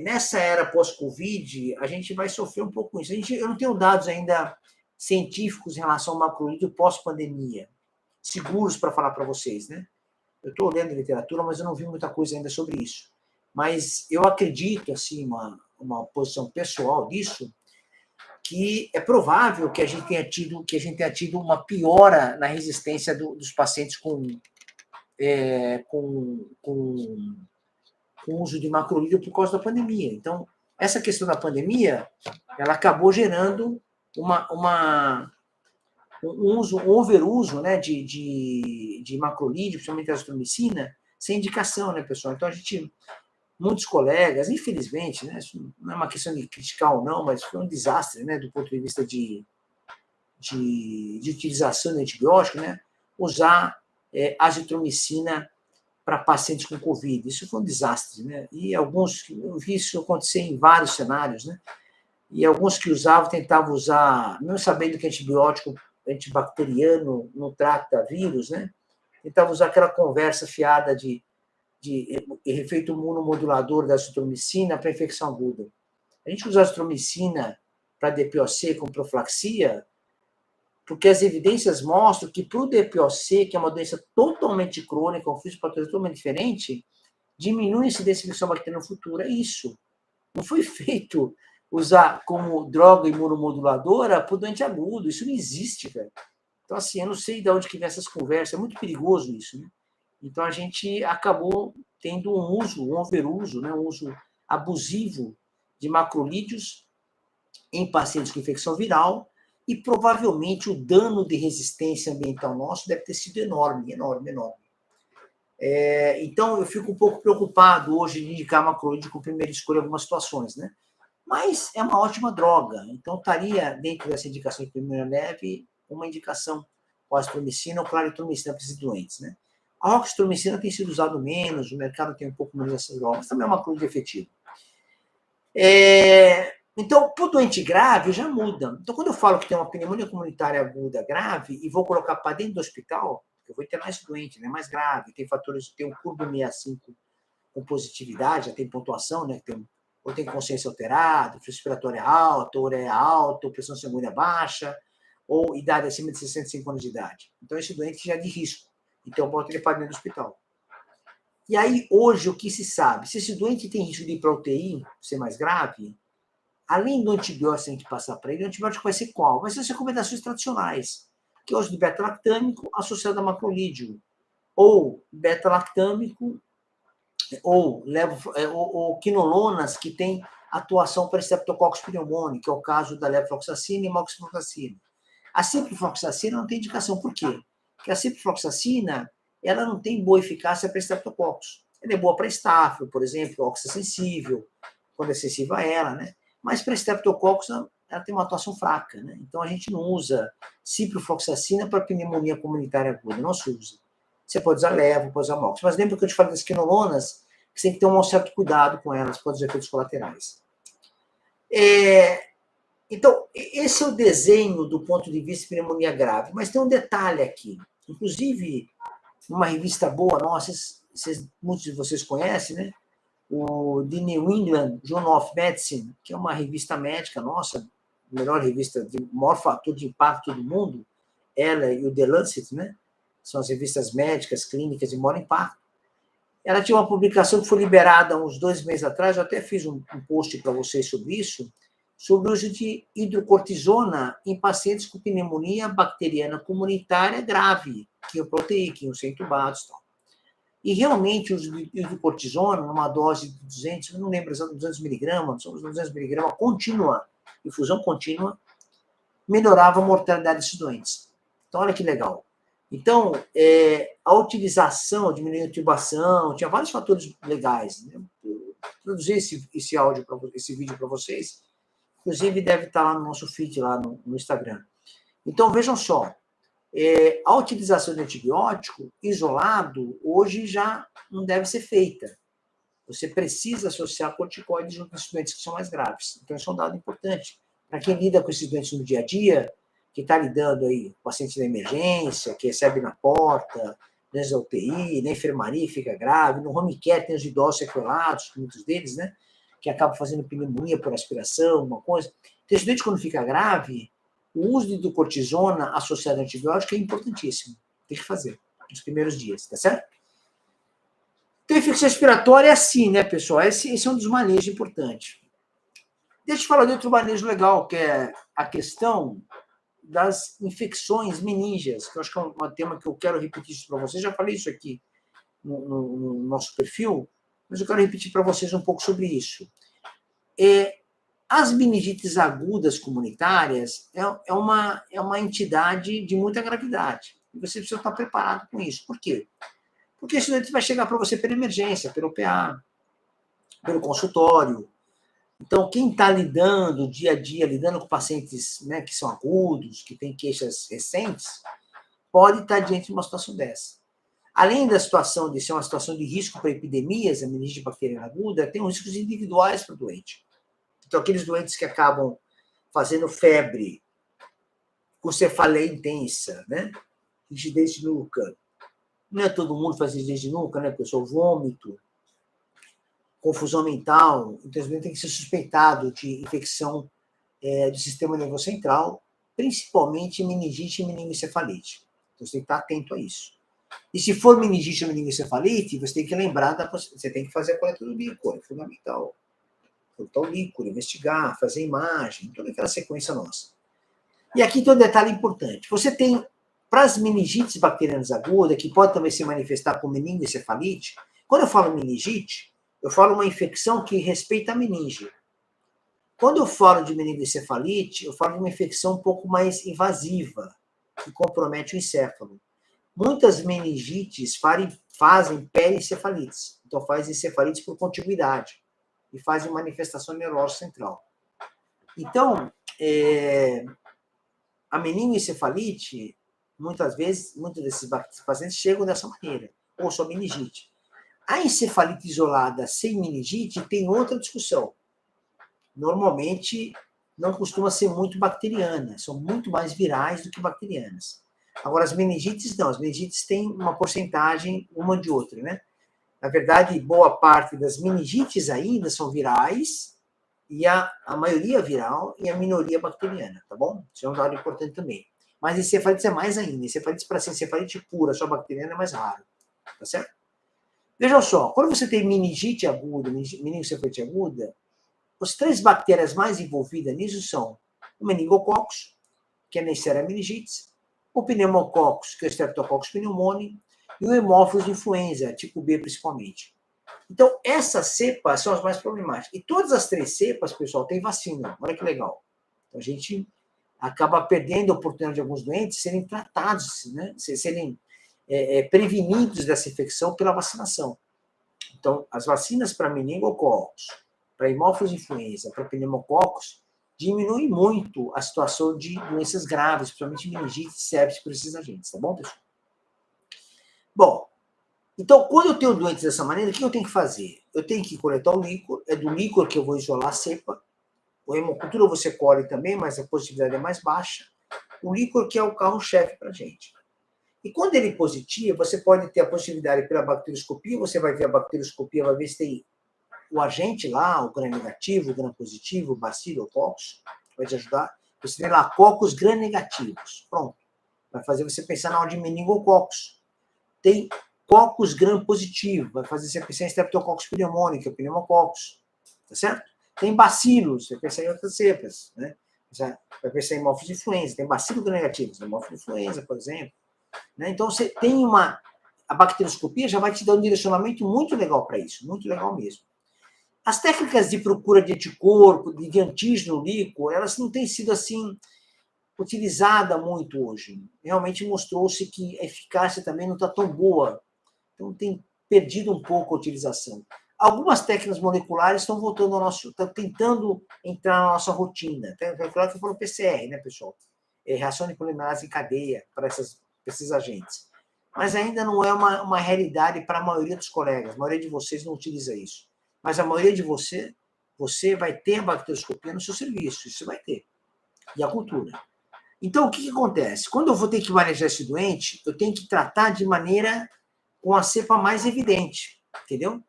nessa era pós-Covid, a gente vai sofrer um pouco com isso. Eu não tenho dados ainda científicos em relação ao macrolídeo pós-pandemia, seguros para falar para vocês, né? Eu estou lendo literatura, mas eu não vi muita coisa ainda sobre isso. Mas eu acredito, assim, uma posição pessoal disso, que é provável que a gente tenha tido uma piora na resistência dos pacientes com uso de macrolídeo por causa da pandemia. Então, essa questão da pandemia, ela acabou gerando um overuso, né, de macrolídeo, principalmente azitromicina, sem indicação, né, pessoal? Então, muitos colegas, infelizmente, né, isso não é uma questão de criticar ou não, mas foi um desastre, né, do ponto de vista de utilização de antibiótico, né, usar azitromicina para pacientes com Covid. Isso foi um desastre, né? E eu vi isso acontecer em vários cenários, né? E alguns que tentavam usar, mesmo sabendo que antibiótico antibacteriano não trata vírus, né? Tentavam usar aquela conversa fiada de efeito imunomodulador da azitromicina para infecção aguda. A gente usa azitromicina para DPOC com profilaxia, porque as evidências mostram que para o DPOC, que é uma doença totalmente crônica, um fisiopatologia totalmente diferente, diminui a incidência de infecção bacteriana no futuro. É isso. Não foi feito usar como droga imunomoduladora para o doente agudo. Isso não existe, velho. Então, assim, eu não sei de onde que vem essas conversas. É muito perigoso isso, né? Então, a gente acabou tendo um overuso, né? Um uso abusivo de macrolídeos em pacientes com infecção viral, e provavelmente o dano de resistência ambiental nosso deve ter sido enorme. Então, eu fico um pouco preocupado hoje de indicar macrolídeo como primeira escolha em algumas situações, né? Mas é uma ótima droga. Então, estaria dentro dessa indicação de primeira leve uma indicação com azitromicina ou claritromicina para esses doentes, né? A oxitromicina tem sido usado menos, o mercado tem um pouco menos dessas drogas, mas também é uma macrolídeo efetivo. Então, para o doente grave, já muda. Então, quando eu falo que tem uma pneumonia comunitária aguda grave e vou colocar para dentro do hospital, eu vou internar esse doente, né, mais grave, tem fatores, tem um curvo 65 com positividade, já tem pontuação, né, ou tem consciência alterada, respiratória alta, ureia alta, ou pressão sanguínea baixa, ou idade acima de 65 anos de idade. Então, esse doente já é de risco. Então, eu boto ele para dentro do hospital. E aí, hoje, o que se sabe? Se esse doente tem risco de ir para a UTI, ser mais grave, além do antibiótico que tem que passar para ele, o antibiótico vai ser qual? Vai ser as recomendações tradicionais, que é o uso de beta-lactâmico associado a macrolídeo, ou beta-lactâmico, ou quinolonas que tem atuação para Streptococcus pneumoniae, que é o caso da levofloxacina e moxifloxacina. A ciprofloxacina não tem indicação. Por quê? Porque a ciprofloxacina ela não tem boa eficácia para Streptococcus. Ela é boa para estáfilo, por exemplo, oxissensível, quando é sensível a ela, né? Mas para Streptococcus ela tem uma atuação fraca, né? Então a gente não usa ciprofloxacina para pneumonia comunitária aguda, não se usa. Você pode usar levo, pode usar mox. Mas lembra que eu te falei das quinolonas, que você tem que ter um certo cuidado com elas, pode ter efeitos colaterais. Então, esse é o desenho do ponto de vista de pneumonia grave. Mas tem um detalhe aqui. Inclusive, numa revista boa nossa, muitos de vocês conhecem, né? O The New England Journal of Medicine, que é uma revista médica nossa, a melhor revista de maior fator de impacto do mundo, ela e o The Lancet, né? São as revistas médicas, clínicas de maior impacto. Ela tinha uma publicação que foi liberada uns 2 meses atrás, eu até fiz um post para vocês sobre isso, sobre o uso de hidrocortisona em pacientes com pneumonia bacteriana comunitária grave, que iam para UTI, que iam ser entubados. Tal. E realmente o uso de hidrocortisona, numa dose de 200, eu não lembro exatamente, 200 miligramas, 200 miligramas contínua, infusão contínua, melhorava a mortalidade desses doentes. Então, olha que legal. Então, a utilização, diminuir a intubação, tinha vários fatores legais. Né? Eu produzi esse áudio, esse vídeo para vocês, inclusive deve estar lá no nosso feed, lá no Instagram. Então, vejam só, a utilização de antibiótico isolado, hoje já não deve ser feita. Você precisa associar corticoides junto com os doentes que são mais graves. Então, isso é um dado importante. Para quem lida com esses doentes no dia a dia, que está lidando aí com paciente da emergência, que recebe na porta, na UTI, na enfermaria fica grave, no home care tem os idosos sequelados, muitos deles, né? Que acabam fazendo pneumonia por aspiração, alguma coisa. Então, esse doente, quando fica grave, o uso de hidrocortisona associado a antibiótico é importantíssimo. Tem que fazer nos primeiros dias, tá certo? Então, a infecção respiratória é assim, né, pessoal? Esse é um dos manejos importantes. Deixa eu falar de outro manejo legal, que é a questão das infecções meníngeas, que eu acho que é um tema que eu quero repetir isso para vocês. Já falei isso aqui no nosso perfil, mas eu quero repetir para vocês um pouco sobre isso. As meningites agudas comunitárias é uma entidade de muita gravidade. E você precisa estar preparado com isso. Por quê? Porque esse doente vai chegar para você pela emergência, pelo PA, pelo consultório. Então, quem está lidando dia a dia, lidando com pacientes, né, que são agudos, que têm queixas recentes, pode estar diante de uma situação dessa. Além da situação de ser uma situação de risco para epidemias, a meningite bacteriana aguda, tem os riscos individuais para o doente. Então, aqueles doentes que acabam fazendo febre, com cefaleia intensa, né? Rigidez de nuca. Não é todo mundo faz rigidez de nuca, né, pessoal? Vômito, confusão mental. Então, esse doente tem que ser suspeitado de infecção do sistema nervoso central, principalmente meningite e meningoencefalite. Então, você tem que estar atento a isso. E se for meningite ou meningoencefalite, você tem que lembrar, você tem que fazer a coleta do líquor, é fundamental. Coletar o líquor, investigar, fazer imagem, toda aquela sequência nossa. E aqui tem um detalhe importante. Você tem, para as meningites bacterianas agudas, que pode também se manifestar com meningoencefalite, quando eu falo meningite, eu falo uma infecção que respeita a meninge. Quando eu falo de meningoencefalite, eu falo de uma infecção um pouco mais invasiva, que compromete o encéfalo. Muitas meningites fazem periencefalites, então fazem encefalites por contiguidade e fazem manifestação neurológica central. Então, a meningoencefalite, muitas vezes, muitos desses pacientes chegam dessa maneira, ou só meningite. A encefalite isolada sem meningite tem outra discussão. Normalmente, não costuma ser muito bacteriana, são muito mais virais do que bacterianas. Agora, as meningites não, as meningites têm uma porcentagem uma de outra, né? Na verdade, boa parte das meningites ainda são virais, e a maioria viral e a minoria bacteriana, tá bom? Isso é um dado importante também. Mas encefalite é mais ainda. Encefalite, para ser encefalite pura, só bacteriana, é mais raro. Tá certo? Vejam só, quando você tem meningite aguda, meningoencefalite aguda, as 3 bactérias mais envolvidas nisso são o meningococcus, que é a Neisseria meningitis, o pneumococcus, que é o Streptococcus pneumoniae, e o hemófilos influenza, tipo B principalmente. Então, essas cepas são as mais problemáticas. E todas as 3 cepas, pessoal, têm vacina. Olha que legal. Então, a gente acaba perdendo a oportunidade de alguns doentes serem tratados, né? Serem prevenidos dessa infecção pela vacinação. Então, as vacinas para meningococcus, para hemófilos influenza, para pneumococcus, diminuem muito a situação de doenças graves, principalmente meningite, sepsis por esses agentes. Tá bom, pessoal? Bom, então, quando eu tenho doentes dessa maneira, o que eu tenho que fazer? Eu tenho que coletar o líquor, é do líquor que eu vou isolar a cepa. O hemocultura você colhe também, mas a positividade é mais baixa. O líquor que é o carro-chefe para a gente. E quando ele é positivo, você pode ter a positividade pela bacterioscopia, você vai ver a bacterioscopia, vai ver se tem o agente lá, o gram-negativo, o gram-positivo, o bacilo, o coccus, vai te ajudar. Você tem lá cocos gram-negativos. Pronto. Vai fazer você pensar na hora de meningococcus. Tem Coccus gram-positivo, vai fazer você pensar em Streptococcus pneumoniae, que é o pneumococcus, tá certo? Tem bacilos, você pensa em outras cepas, né? Vai pensar em hemófilos influenza, tem bacilo gram-negativos, hemófilos influenza, por exemplo. Né? Então, você tem a bacterioscopia já vai te dar um direcionamento muito legal para isso, muito legal mesmo. As técnicas de procura de anticorpo, de antígeno líquido, elas não têm sido assim utilizada muito hoje. Realmente mostrou-se que a eficácia também não está tão boa. Então, tem perdido um pouco a utilização. Algumas técnicas moleculares estão voltando ao nosso, estão tentando entrar na nossa rotina. Técnica molecular que foram PCR, né, pessoal? Reação de polimerase em cadeia para esses agentes. Mas ainda não é uma realidade para a maioria dos colegas. A maioria de vocês não utiliza isso. Mas a maioria de você vai ter a bacterioscopia no seu serviço. Isso você vai ter. E a cultura. Então, o que acontece? Quando eu vou ter que manejar esse doente, eu tenho que tratar de maneira com a cepa mais evidente, entendeu?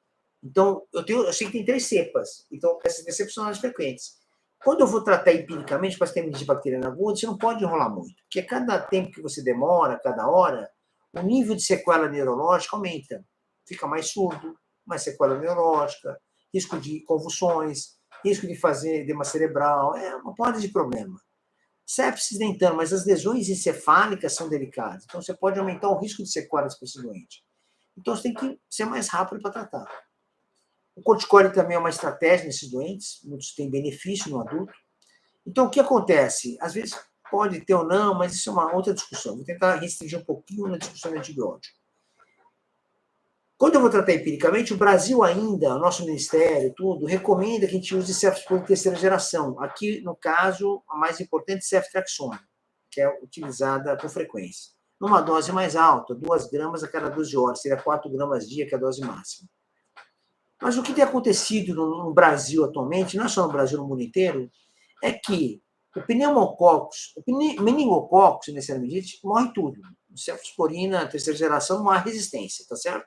Então, eu sei que tem 3 cepas, então essas 3 cepas são as frequentes. Quando eu vou tratar empiricamente com a meningite bacteriana aguda, você não pode enrolar muito, porque cada tempo que você demora, cada hora, o nível de sequela neurológica aumenta. Fica mais surdo, mais sequela neurológica, risco de convulsões, risco de fazer edema cerebral, é uma porrada de problema. Sepsis nem tanto, mas as lesões encefálicas são delicadas. Então, você pode aumentar o risco de sequelas para esse doente. Então, você tem que ser mais rápido para tratar. O corticóide também é uma estratégia nesses doentes, muitos têm benefício no adulto. Então, o que acontece? Às vezes pode ter ou não, mas isso é uma outra discussão. Vou tentar restringir um pouquinho na discussão do antibiótico. Quando eu vou tratar empiricamente, o Brasil ainda, o nosso ministério, tudo, recomenda que a gente use ceftriaxona de terceira geração. Aqui, no caso, a mais importante, ceftriaxona, que é utilizada com frequência. Numa dose mais alta, 2 gramas a cada 12 horas, seria 4 gramas dia, que é a dose máxima. Mas o que tem acontecido no Brasil atualmente, não é só no Brasil, no mundo inteiro, é que o pneumococcus, o meningococcus, nessa meningite, morre tudo. Cefalosporina, terceira geração, não há resistência, tá certo?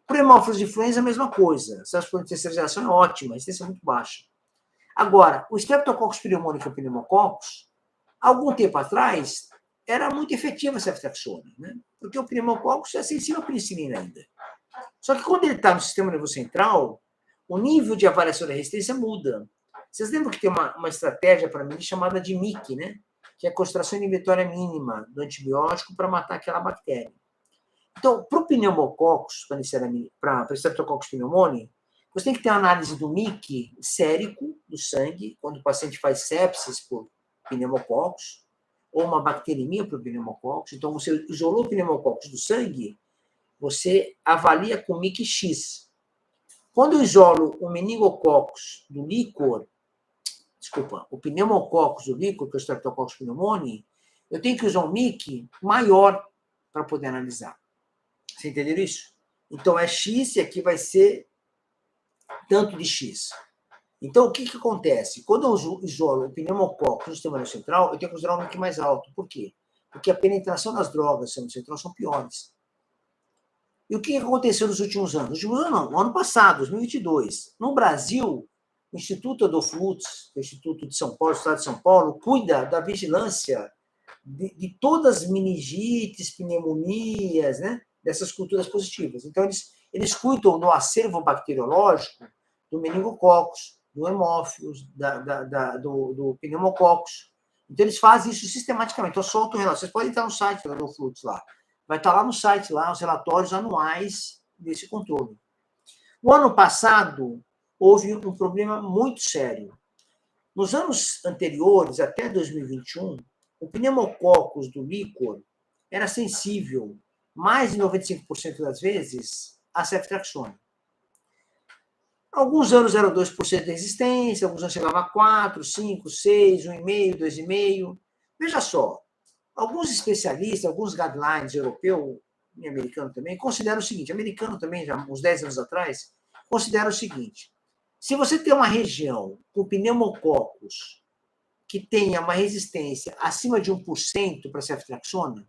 Por hemófilos de influenza, a mesma coisa. Cefalosporina, terceira geração, é ótima, a resistência é muito baixa. Agora, o Streptococcus pneumoniae, que é o pneumococcus, algum tempo atrás, era muito efetiva a ceftriaxona, né? Porque o pneumococcus é sensível à penicilina ainda. Só que quando ele está no sistema nervoso central, o nível de avaliação da resistência muda. Vocês lembram que tem uma estratégia para mim chamada de MIC, né? Que é a concentração inibitória mínima do antibiótico para matar aquela bactéria. Então, para o pneumococcus, para o Streptococcus pneumoniae, você tem que ter uma análise do MIC sérico do sangue, quando o paciente faz sepsis por pneumococcus, ou uma bacteremia por pneumococcus. Então, você isolou o pneumococcus do sangue, você avalia com MIC-X. Quando eu isolo o meningococcus do líquor, o pneumococcus do líquor, que é o Streptococcus pneumoniae, eu tenho que usar um MIC maior para poder analisar. Você entendeu isso? Então, é X e aqui vai ser tanto de X. Então, o que acontece? Quando eu isolo o pneumococcus no sistema nervoso central, eu tenho que usar um MIC mais alto. Por quê? Porque a penetração das drogas no sistema central são piores. E o que aconteceu nos últimos anos? Nos últimos anos, não, no ano passado, 2022. No Brasil, o Instituto Adolfo Lutz, o Instituto de São Paulo, o Estado de São Paulo, cuida da vigilância de todas as meningites, pneumonias, né, dessas culturas positivas. Então, eles cuidam do acervo bacteriológico do meningococcus, do hemófilos, do pneumococcus. Então, eles fazem isso sistematicamente. Então, soltam o relatório. Vocês podem entrar no site do Adolfo Lutz lá. Vai estar lá no site, lá, os relatórios anuais desse controle. O ano passado, houve um problema muito sério. Nos anos anteriores, até 2021, o pneumococcus do líquor era sensível, mais de 95% das vezes, à ceftriaxona. Alguns anos era 2% de resistência, alguns anos chegava a 4, 5, 6, 1,5, 2,5. Veja só, alguns especialistas, alguns guidelines europeu e americano também, consideram o seguinte, americano também, já uns 10 anos atrás, considera o seguinte, se você tem uma região com pneumococcus que tenha uma resistência acima de 1% para ceftriaxona,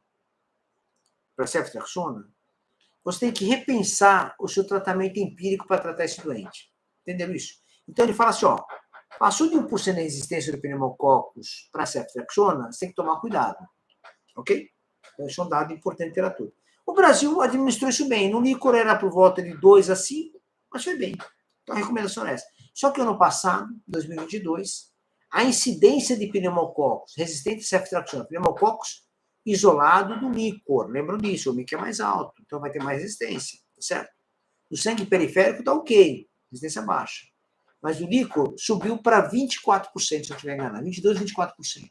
você tem que repensar o seu tratamento empírico para tratar esse doente. Entenderam isso? Então, ele fala assim, ó, passou de 1% de resistência do pneumococcus para ceftriaxona, você tem que tomar cuidado. Ok? Então, isso é um dado importante na literatura. O Brasil administrou isso bem. No líquor era por volta de 2 a 5, mas foi bem. Então, a recomendação é essa. Só que ano passado, 2022, a incidência de pneumococcus resistente a ceftriaxona, pneumococcus isolado do líquor, lembram disso, o MIC é mais alto, então vai ter mais resistência, tá certo? O sangue periférico está ok, resistência baixa. Mas o líquor subiu para 24%, se eu estiver enganado, 22%, 24%.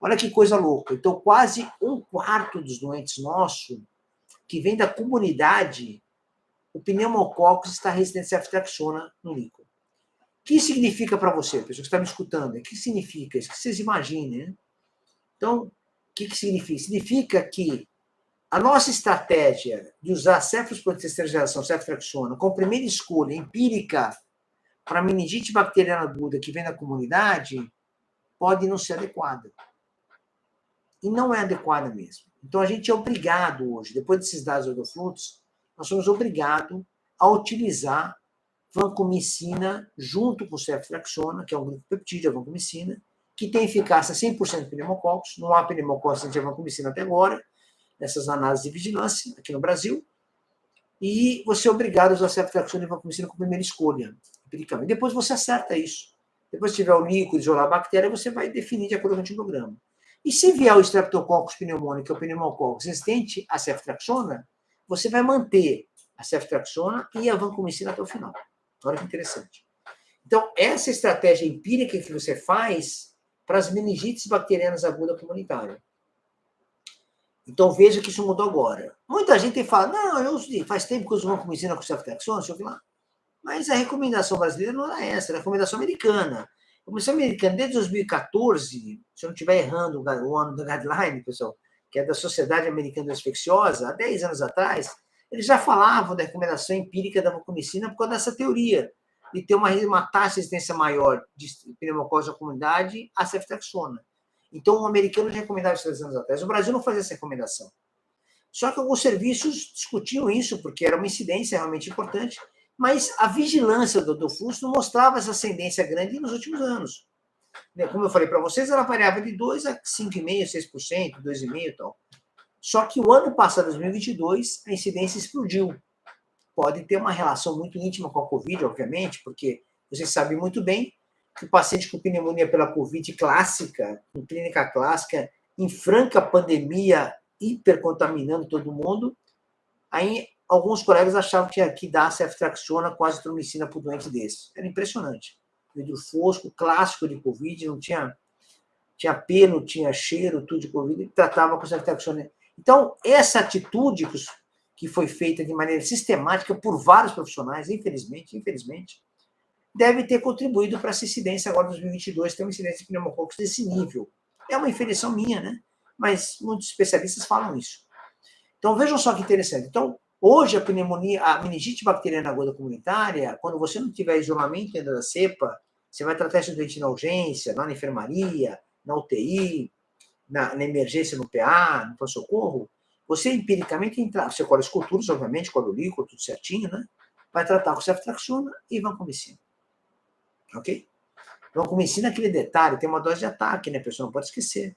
Olha que coisa louca. Então, quase 1/4 dos doentes nossos, que vem da comunidade, o pneumococcus está resistente a ceftriaxona no líquor. O que significa para você, pessoal que está me escutando? O que significa isso? Que vocês imaginem, né? Então, o que significa? Significa que a nossa estratégia de usar cefalosporina de terceira geração, ceftriaxona, como primeira escolha empírica para meningite bacteriana aguda que vem da comunidade, pode não ser adequada. E não é adequada mesmo. Então, a gente é obrigado hoje, depois desses dados do Adolfo Lutz, nós somos obrigados a utilizar vancomicina junto com ceftriaxona, que é um glicopeptídeo, a vancomicina, que tem eficácia 100% pneumococos. Não há pneumococos anti-vancomicina até agora, nessas análises de vigilância aqui no Brasil. E você é obrigado a usar ceftriaxona e vancomicina como primeira escolha, empiricamente. Depois você acerta isso. Depois, se tiver o líquido, isolar a bactéria, você vai definir de acordo com o antibiograma. E se vier o Streptococcus pneumoniae, que é o pneumococcus resistente à ceftriaxona, você vai manter a ceftriaxona e a vancomicina até o final. Olha que interessante. Então, essa estratégia empírica que você faz para as meningites bacterianas agudas comunitárias. Então, veja que isso mudou agora. Muita gente fala, não, faz tempo que eu uso vancomicina com ceftriaxona, sei lá. Mas a recomendação brasileira não era essa, era a recomendação americana. A recomendação americana, desde 2014, se eu não estiver errando o ano da guideline, pessoal, que é da Sociedade Americana Infecciosa, há 10 anos atrás, eles já falavam da recomendação empírica da vancomicina por causa dessa teoria, de ter uma taxa de resistência maior de pneumococos na comunidade à ceftriaxona. Então, o americano já recomendava isso 3 anos atrás. O Brasil não fazia essa recomendação. Só que alguns serviços discutiam isso, porque era uma incidência realmente importante, mas a vigilância do Dr. Fusto mostrava essa ascendência grande nos últimos anos. Como eu falei para vocês, ela variava de 2% a 5,5%, 6%, 2,5% e tal. Só que o ano passado, 2022, a incidência explodiu. Pode ter uma relação muito íntima com a Covid, obviamente, porque vocês sabem muito bem que o paciente com pneumonia pela Covid clássica, com clínica clássica, em franca pandemia, hipercontaminando todo mundo, aí alguns colegas achavam que tinha que dar ceftriaxona com azitromicina para o doente desse. Era impressionante. Vidro fosco, clássico de Covid, não tinha pelo, tinha cheiro, tudo de Covid, e tratava com ceftriaxona. Então, essa atitude que foi feita de maneira sistemática por vários profissionais, infelizmente, deve ter contribuído para essa incidência agora, em 2022, ter uma incidência de pneumococos desse nível. É uma inferição minha, né? Mas muitos especialistas falam isso. Então, vejam só que interessante. Então, hoje, a meningite bacteriana aguda comunitária, quando você não tiver isolamento dentro da cepa, você vai tratar esse doente na urgência, lá na enfermaria, na UTI, na emergência no PA, no pronto-socorro, você empiricamente entra, você colhe as culturas, obviamente, colhe o líquido, tudo certinho, né? Vai tratar com ceftriaxona e vancomicina. Ok? Vancomicina, aquele detalhe, tem uma dose de ataque, né? A pessoa não pode esquecer.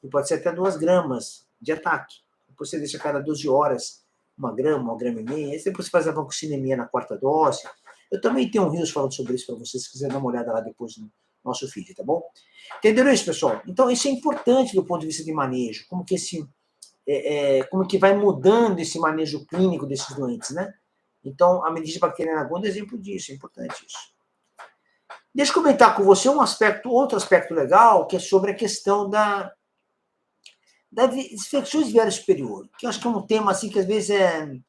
E pode ser até 2 gramas de ataque. Depois você deixa a cada 12 horas 1 grama, 1 grama e meia. Aí depois você faz a vancocinemia na 4ª dose. Eu também tenho um Rios falando sobre isso para vocês, se quiserem dar uma olhada lá depois no nosso feed, tá bom? Entenderam isso, pessoal? Então, isso é importante do ponto de vista de manejo. Como que vai mudando esse manejo clínico desses doentes, né? Então, a meningite bacteriana aguda é exemplo disso, é importante isso. Deixa eu comentar com você outro aspecto legal, que é sobre a questão das infecções de viária superior, que eu acho que é um tema assim que às vezes é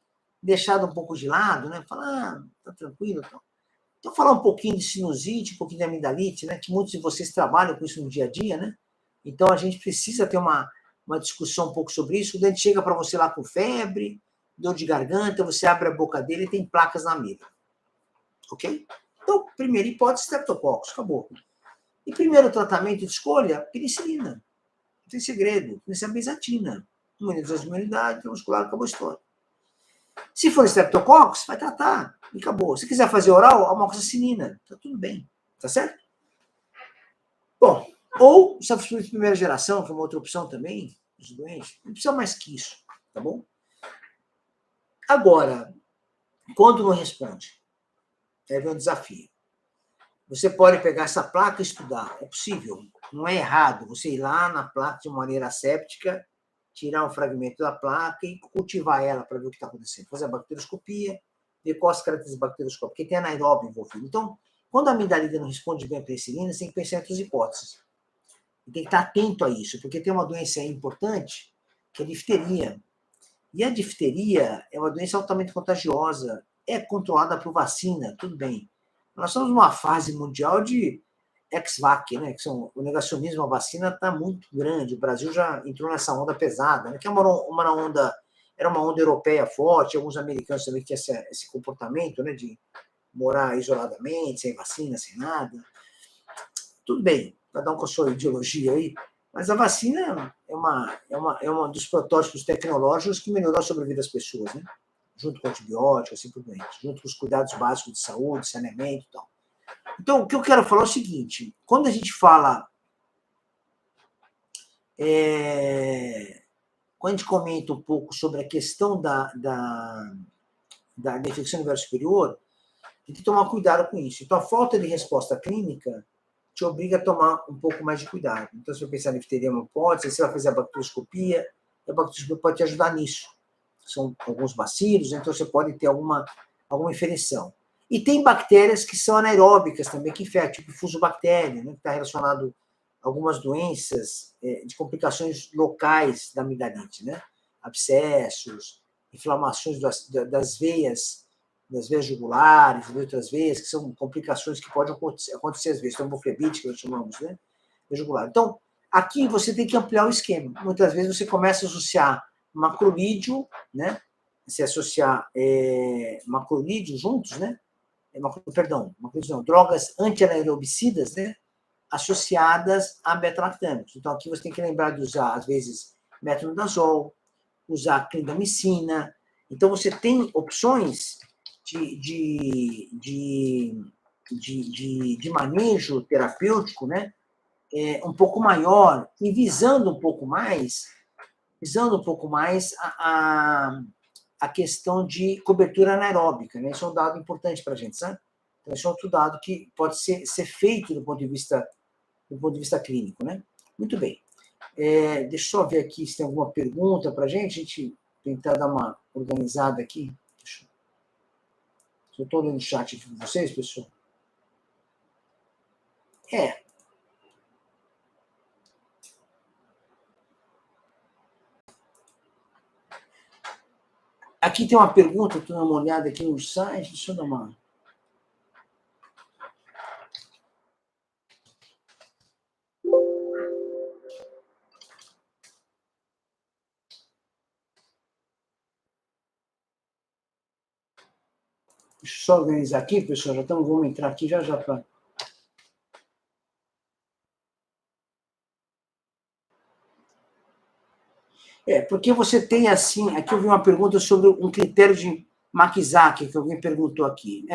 deixado um pouco de lado, né? Falar, tá tranquilo, então. Então, falar um pouquinho de sinusite, um pouquinho de amidalite, né? Que muitos de vocês trabalham com isso no dia a dia, né? Então, a gente precisa ter uma discussão um pouco sobre isso. O dente chega para você lá com febre, dor de garganta, você abre a boca dele e tem placas na amígdala. Ok? Então, primeira hipótese, Streptococcus, acabou. E primeiro tratamento de escolha, penicilina. Não tem segredo. Penicilina benzatina. Imunização de imunidade, muscular, acabou a história. Se for Streptococcus, vai tratar. E acabou. Se quiser fazer oral, amoxicilina. Tá tudo bem. Tá certo? Bom, ou substituto de primeira geração, que é uma outra opção também, os doentes. Não precisa mais que isso. Tá bom? Agora, quando não responde, é um desafio. Você pode pegar essa placa e estudar. É possível. Não é errado você ir lá na placa de maneira asséptica, tirar um fragmento da placa e cultivar ela para ver o que está acontecendo. Fazer a bacterioscopia, ver quais as características bacterioscópicas, porque tem anaeróbio envolvido. Então, quando a amidalida não responde bem à penicilina, você tem que pensar em outras hipóteses. E tem que estar atento a isso, porque tem uma doença importante, que é a difteria. E a difteria é uma doença altamente contagiosa, é controlada por vacina, tudo bem. Nós estamos numa fase mundial de ex-vac, né? Que o negacionismo à vacina está muito grande. O Brasil já entrou nessa onda pesada, né? Que é era uma onda europeia forte, alguns americanos também tinham esse comportamento, né? De morar isoladamente, sem vacina, sem nada. Tudo bem, cada um com a sua ideologia aí, mas a vacina é um dos protótipos tecnológicos que melhorou a sobrevida das pessoas, né? junto com antibiótico, assim por diante, junto com os cuidados básicos de saúde, saneamento e tal. Então, o que eu quero falar é o seguinte, quando a gente fala, quando a gente comenta um pouco sobre a questão da infecção do nível superior, tem que tomar cuidado com isso. Então, a falta de resposta clínica te obriga a tomar um pouco mais de cuidado. Então, se você pensar em difteria hemopótese, você vai fazer a bacterioscopia, e a bacterioscopia pode te ajudar nisso. São alguns bacilos, então você pode ter alguma infecção. E tem bactérias que são anaeróbicas também, que infectam, tipo fusobactéria, né, que está relacionado a algumas doenças de complicações locais da amidalite, né? Abscessos, inflamações das veias jugulares, de outras veias, que são complicações que podem acontecer às vezes, tromboflebite, que nós chamamos, né? Jugular. Então, aqui você tem que ampliar o esquema. Muitas vezes você começa a associar macrolídeo, né? Se associar macrolídeo juntos, né? Macrolídeo não, drogas anti-anaerobicidas, né? Associadas a beta-lactâmicos. Então, aqui você tem que lembrar de usar, às vezes, metronidazol, usar clindamicina. Então, você tem opções de manejo terapêutico, né? Um pouco maior e visando um pouco mais a questão de cobertura anaeróbica, né? Isso é um dado importante para a gente, sabe? Então, esse é outro dado que pode ser feito do ponto de vista clínico, né? Muito bem. Deixa eu só ver aqui se tem alguma pergunta para a gente tentar dar uma organizada aqui. Eu estou olhando o chat de vocês, pessoal. Aqui tem uma pergunta, estou dando uma olhada aqui no site, deixa eu dar uma... Deixa eu só organizar aqui, pessoal, vamos entrar aqui já para... Porque você tem assim... Aqui eu vi uma pergunta sobre um critério de Makizaki, que alguém perguntou aqui.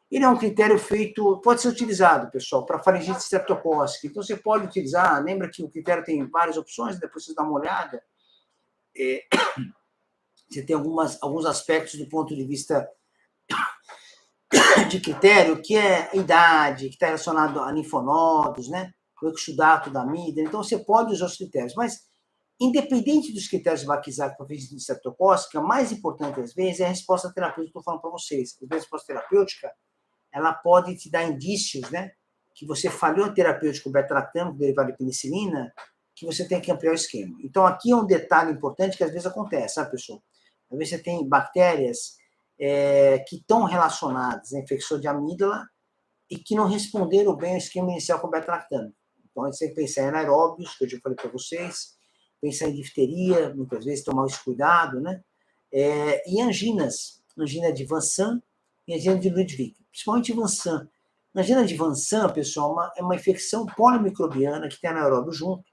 Ele é um critério feito... Pode ser utilizado, pessoal, para faringite streptocócica. Então, você pode utilizar... Lembra que o critério tem várias opções, depois você dá uma olhada. Você tem alguns aspectos do ponto de vista de critério, que é a idade, que está relacionado a linfonodos, né? O exudato da amígdala. Então, você pode usar os critérios, mas independente dos critérios de Makizaki para faringite streptocócica, mais importante às vezes é a resposta terapêutica que eu estou falando para vocês. A resposta terapêutica, ela pode te dar indícios, né? Que você falhou em terapêutico beta-lactâmico derivado de penicilina, que você tem que ampliar o esquema. Então, aqui é um detalhe importante que às vezes acontece, sabe, pessoal? Às vezes você tem bactérias que estão relacionadas à infecção de amígdala e que não responderam bem ao esquema inicial com beta-lactâmico. Então, a gente tem que pensar em anaeróbios, que eu já falei para vocês, pensar em difteria, muitas vezes tomar esse cuidado, né? E anginas, angina de Vansan e angina de Ludwig, principalmente Vansan. Angina de Vansan, pessoal, é uma infecção polimicrobiana que tem anaeróbio junto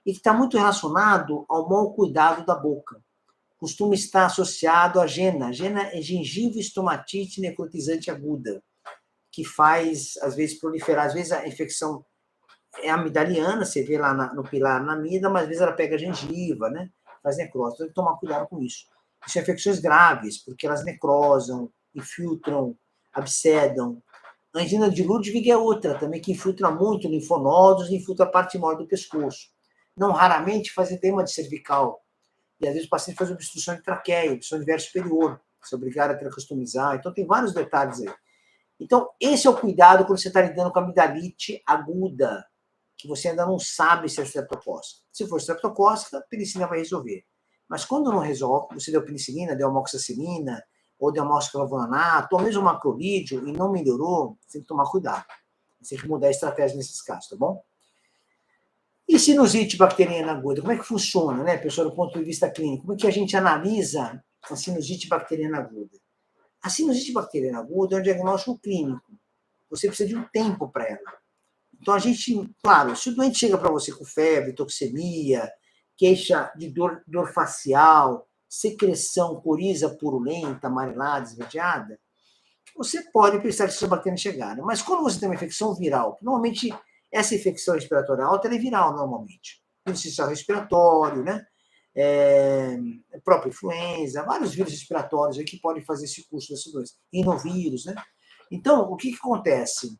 e que está muito relacionado ao mau cuidado da boca. Costuma estar associado à gena. A gena é gengiva estomatite necrotizante aguda, que faz, às vezes, proliferar. Às vezes a infecção é amidaliana, você vê lá no pilar na amígdala, mas às vezes ela pega a gengiva, né? Faz necrose. Então, tem que tomar cuidado com isso. Isso são infecções graves, porque elas necrosam, infiltram, abscedam. A angina de Ludwig é outra também, que infiltra muito linfonodos e infiltra a parte maior do pescoço. Não raramente faz edema de cervical. E às vezes o paciente faz obstrução de traqueia, obstrução de verso superior, se obrigar a tracostomizar. Então, tem vários detalhes aí. Então, esse é o cuidado quando você está lidando com a amidalite aguda, que você ainda não sabe se é streptocócica. Se for streptocócica, a penicilina vai resolver. Mas quando não resolve, você deu penicilina, deu amoxicilina, ou deu amosclavulanato, ou mesmo macrolídeo, e não melhorou, você tem que tomar cuidado. Você tem que mudar a estratégia nesses casos, tá bom? E sinusite bacteriana aguda? Como é que funciona, né, pessoal, do ponto de vista clínico? Como é que a gente analisa a sinusite bacteriana aguda? A sinusite bacteriana aguda é um diagnóstico clínico. Você precisa de um tempo para ela. Então, a gente, claro, se o doente chega para você com febre, toxemia, queixa de dor facial, secreção, coriza purulenta, amarelada, esverdeada, você pode pensar que essa bactéria chegaram. Mas quando você tem uma infecção viral, normalmente essa infecção respiratória alta é viral, normalmente. Vírus sistema respiratório, né? Própria influenza, vários vírus respiratórios aí que podem fazer esse curso dessa doença. Rinovírus, né? Então, o que acontece?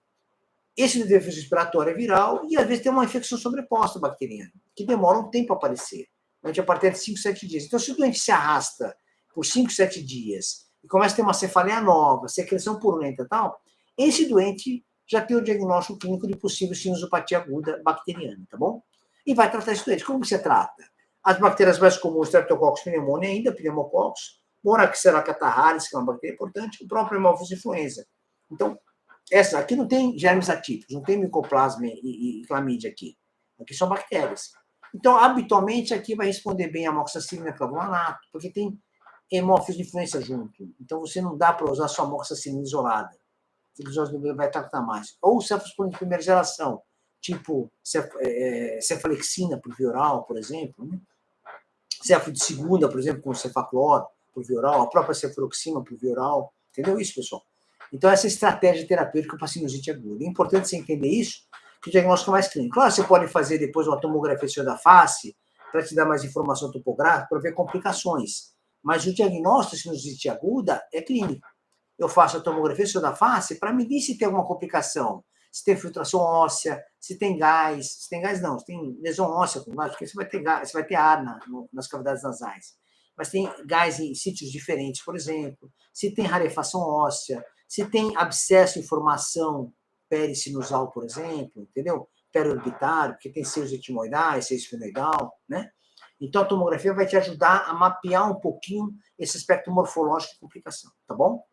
Esse defeito respiratório é viral e às vezes tem uma infecção sobreposta bacteriana, que demora um tempo a aparecer. A partir de 5, 7 dias. Então, se o doente se arrasta por 5, 7 dias e começa a ter uma cefaleia nova, secreção purulenta e tal, esse doente já tem o diagnóstico clínico de possível sinusopatia aguda bacteriana, tá bom? E vai tratar esse doente. Como você trata? As bactérias mais comuns, Streptococcus pneumoniae ainda, Pneumococcus, Moraxella catarrhalis, que é uma bactéria importante, o próprio Haemophilus influenza. Então, essa aqui não tem germes atípicos, não tem micoplasma e clamídia aqui. Aqui são bactérias. Então, habitualmente, aqui vai responder bem a amoxicilina clavulanato, porque tem Haemophilus influenza junto. Então, você não dá para usar só amoxicilina isolada. Você vai tratar mais. Ou cefalosporina de primeira geração, tipo cefalexina por via oral, por exemplo, né? Cefalo de segunda, por exemplo, com cefaclor por via oral, a própria cefuroxima por via oral. Entendeu isso, pessoal? Então, essa estratégia terapêutica para sinusite aguda. É importante você entender isso, que o diagnóstico é mais clínico. Claro, você pode fazer depois uma tomografia da face, para te dar mais informação topográfica, para ver complicações. Mas o diagnóstico de sinusite aguda é clínico. Eu faço a tomografia da face para medir se tem alguma complicação. Se tem filtração óssea, se tem gás. Se tem gás, não, se tem lesão óssea com gás, porque você vai ter gás, você vai ter ar nas cavidades nasais. Mas tem gás em sítios diferentes, por exemplo. Se tem rarefação óssea, se tem abscesso em formação perisinusal, por exemplo, entendeu? Periorbitário, porque tem seios etimoidais, seio esfenoidal, né? Então, a tomografia vai te ajudar a mapear um pouquinho esse aspecto morfológico de complicação, tá bom?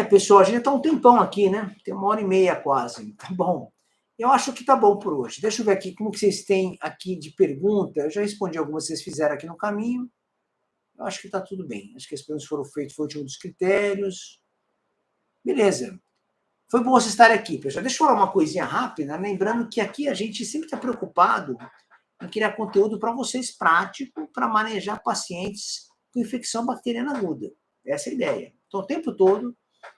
Pessoal, a gente está um tempão aqui, né? Tem 1h30 quase, tá bom? Eu acho que tá bom por hoje. Deixa eu ver aqui como que vocês têm aqui de pergunta. Eu já respondi algumas que vocês fizeram aqui no caminho. Eu acho que tá tudo bem. Acho que as perguntas foram feitas, foi o último dos critérios. Beleza. Foi bom vocês estarem aqui, pessoal. Deixa eu falar uma coisinha rápida, lembrando que aqui a gente sempre está preocupado em criar conteúdo para vocês prático, para manejar pacientes com infecção bacteriana aguda. Essa é a ideia. Então, o tempo todo,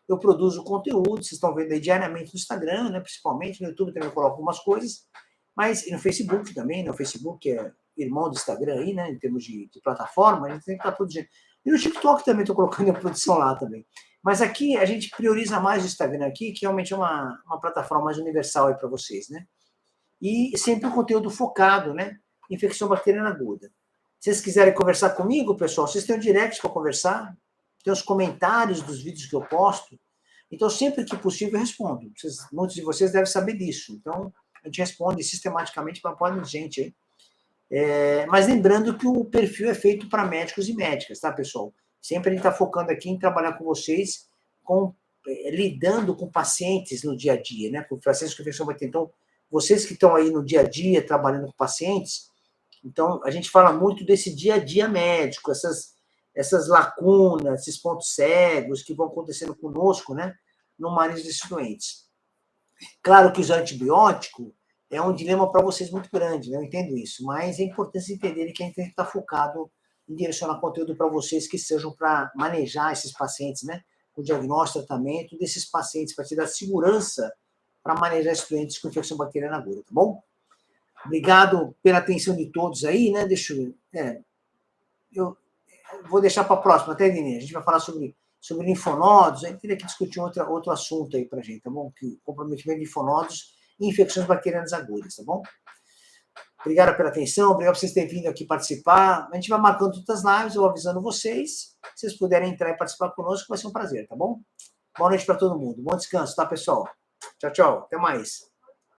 eu produzo conteúdo, vocês estão vendo aí diariamente no Instagram, né, principalmente, no YouTube também eu coloco algumas coisas, mas e no Facebook também, né, o Facebook é irmão do Instagram aí, né, em termos de plataforma, a gente tem que estar produzindo. E no TikTok também estou colocando a produção lá também. Mas aqui a gente prioriza mais o Instagram aqui, que realmente é uma plataforma mais universal aí para vocês, né? E sempre um conteúdo focado, né? Infecção bacteriana aguda. Se vocês quiserem conversar comigo, pessoal, vocês têm o direct para conversar, tem os comentários dos vídeos que eu posto. Então, sempre que possível, eu respondo. Muitos de vocês devem saber disso. Então, a gente responde sistematicamente para a gente aí. Mas lembrando que o perfil é feito para médicos e médicas, tá, pessoal? Sempre a gente está focando aqui em trabalhar com vocês, lidando com pacientes no dia a dia, né? Com pacientes com infecção bacteriana. Então, vocês que estão aí no dia a dia trabalhando com pacientes, então a gente fala muito desse dia a dia médico, essas lacunas, esses pontos cegos que vão acontecendo conosco, né? No manejo desses doentes. Claro que usar antibiótico é um dilema para vocês muito grande, né? Eu entendo isso, mas é importante entenderem que a gente tem que estar focado em direcionar conteúdo para vocês que sejam para manejar esses pacientes, né? O diagnóstico, tratamento desses pacientes, para te dar segurança para manejar esses doentes com infecção bacteriana aguda, tá bom? Obrigado pela atenção de todos aí, né? Eu vou deixar para a próxima, até, Nenê? A gente vai falar sobre linfonodos, a gente teria que discutir outro assunto aí para a gente, tá bom? Que comprometimento de linfonodos e infecções bacterianas agudas, tá bom? Obrigado pela atenção, obrigado por vocês terem vindo aqui participar. A gente vai marcando outras lives, eu vou avisando vocês. Se vocês puderem entrar e participar conosco, vai ser um prazer, tá bom? Boa noite para todo mundo. Bom descanso, tá, pessoal? Tchau, tchau. Até mais.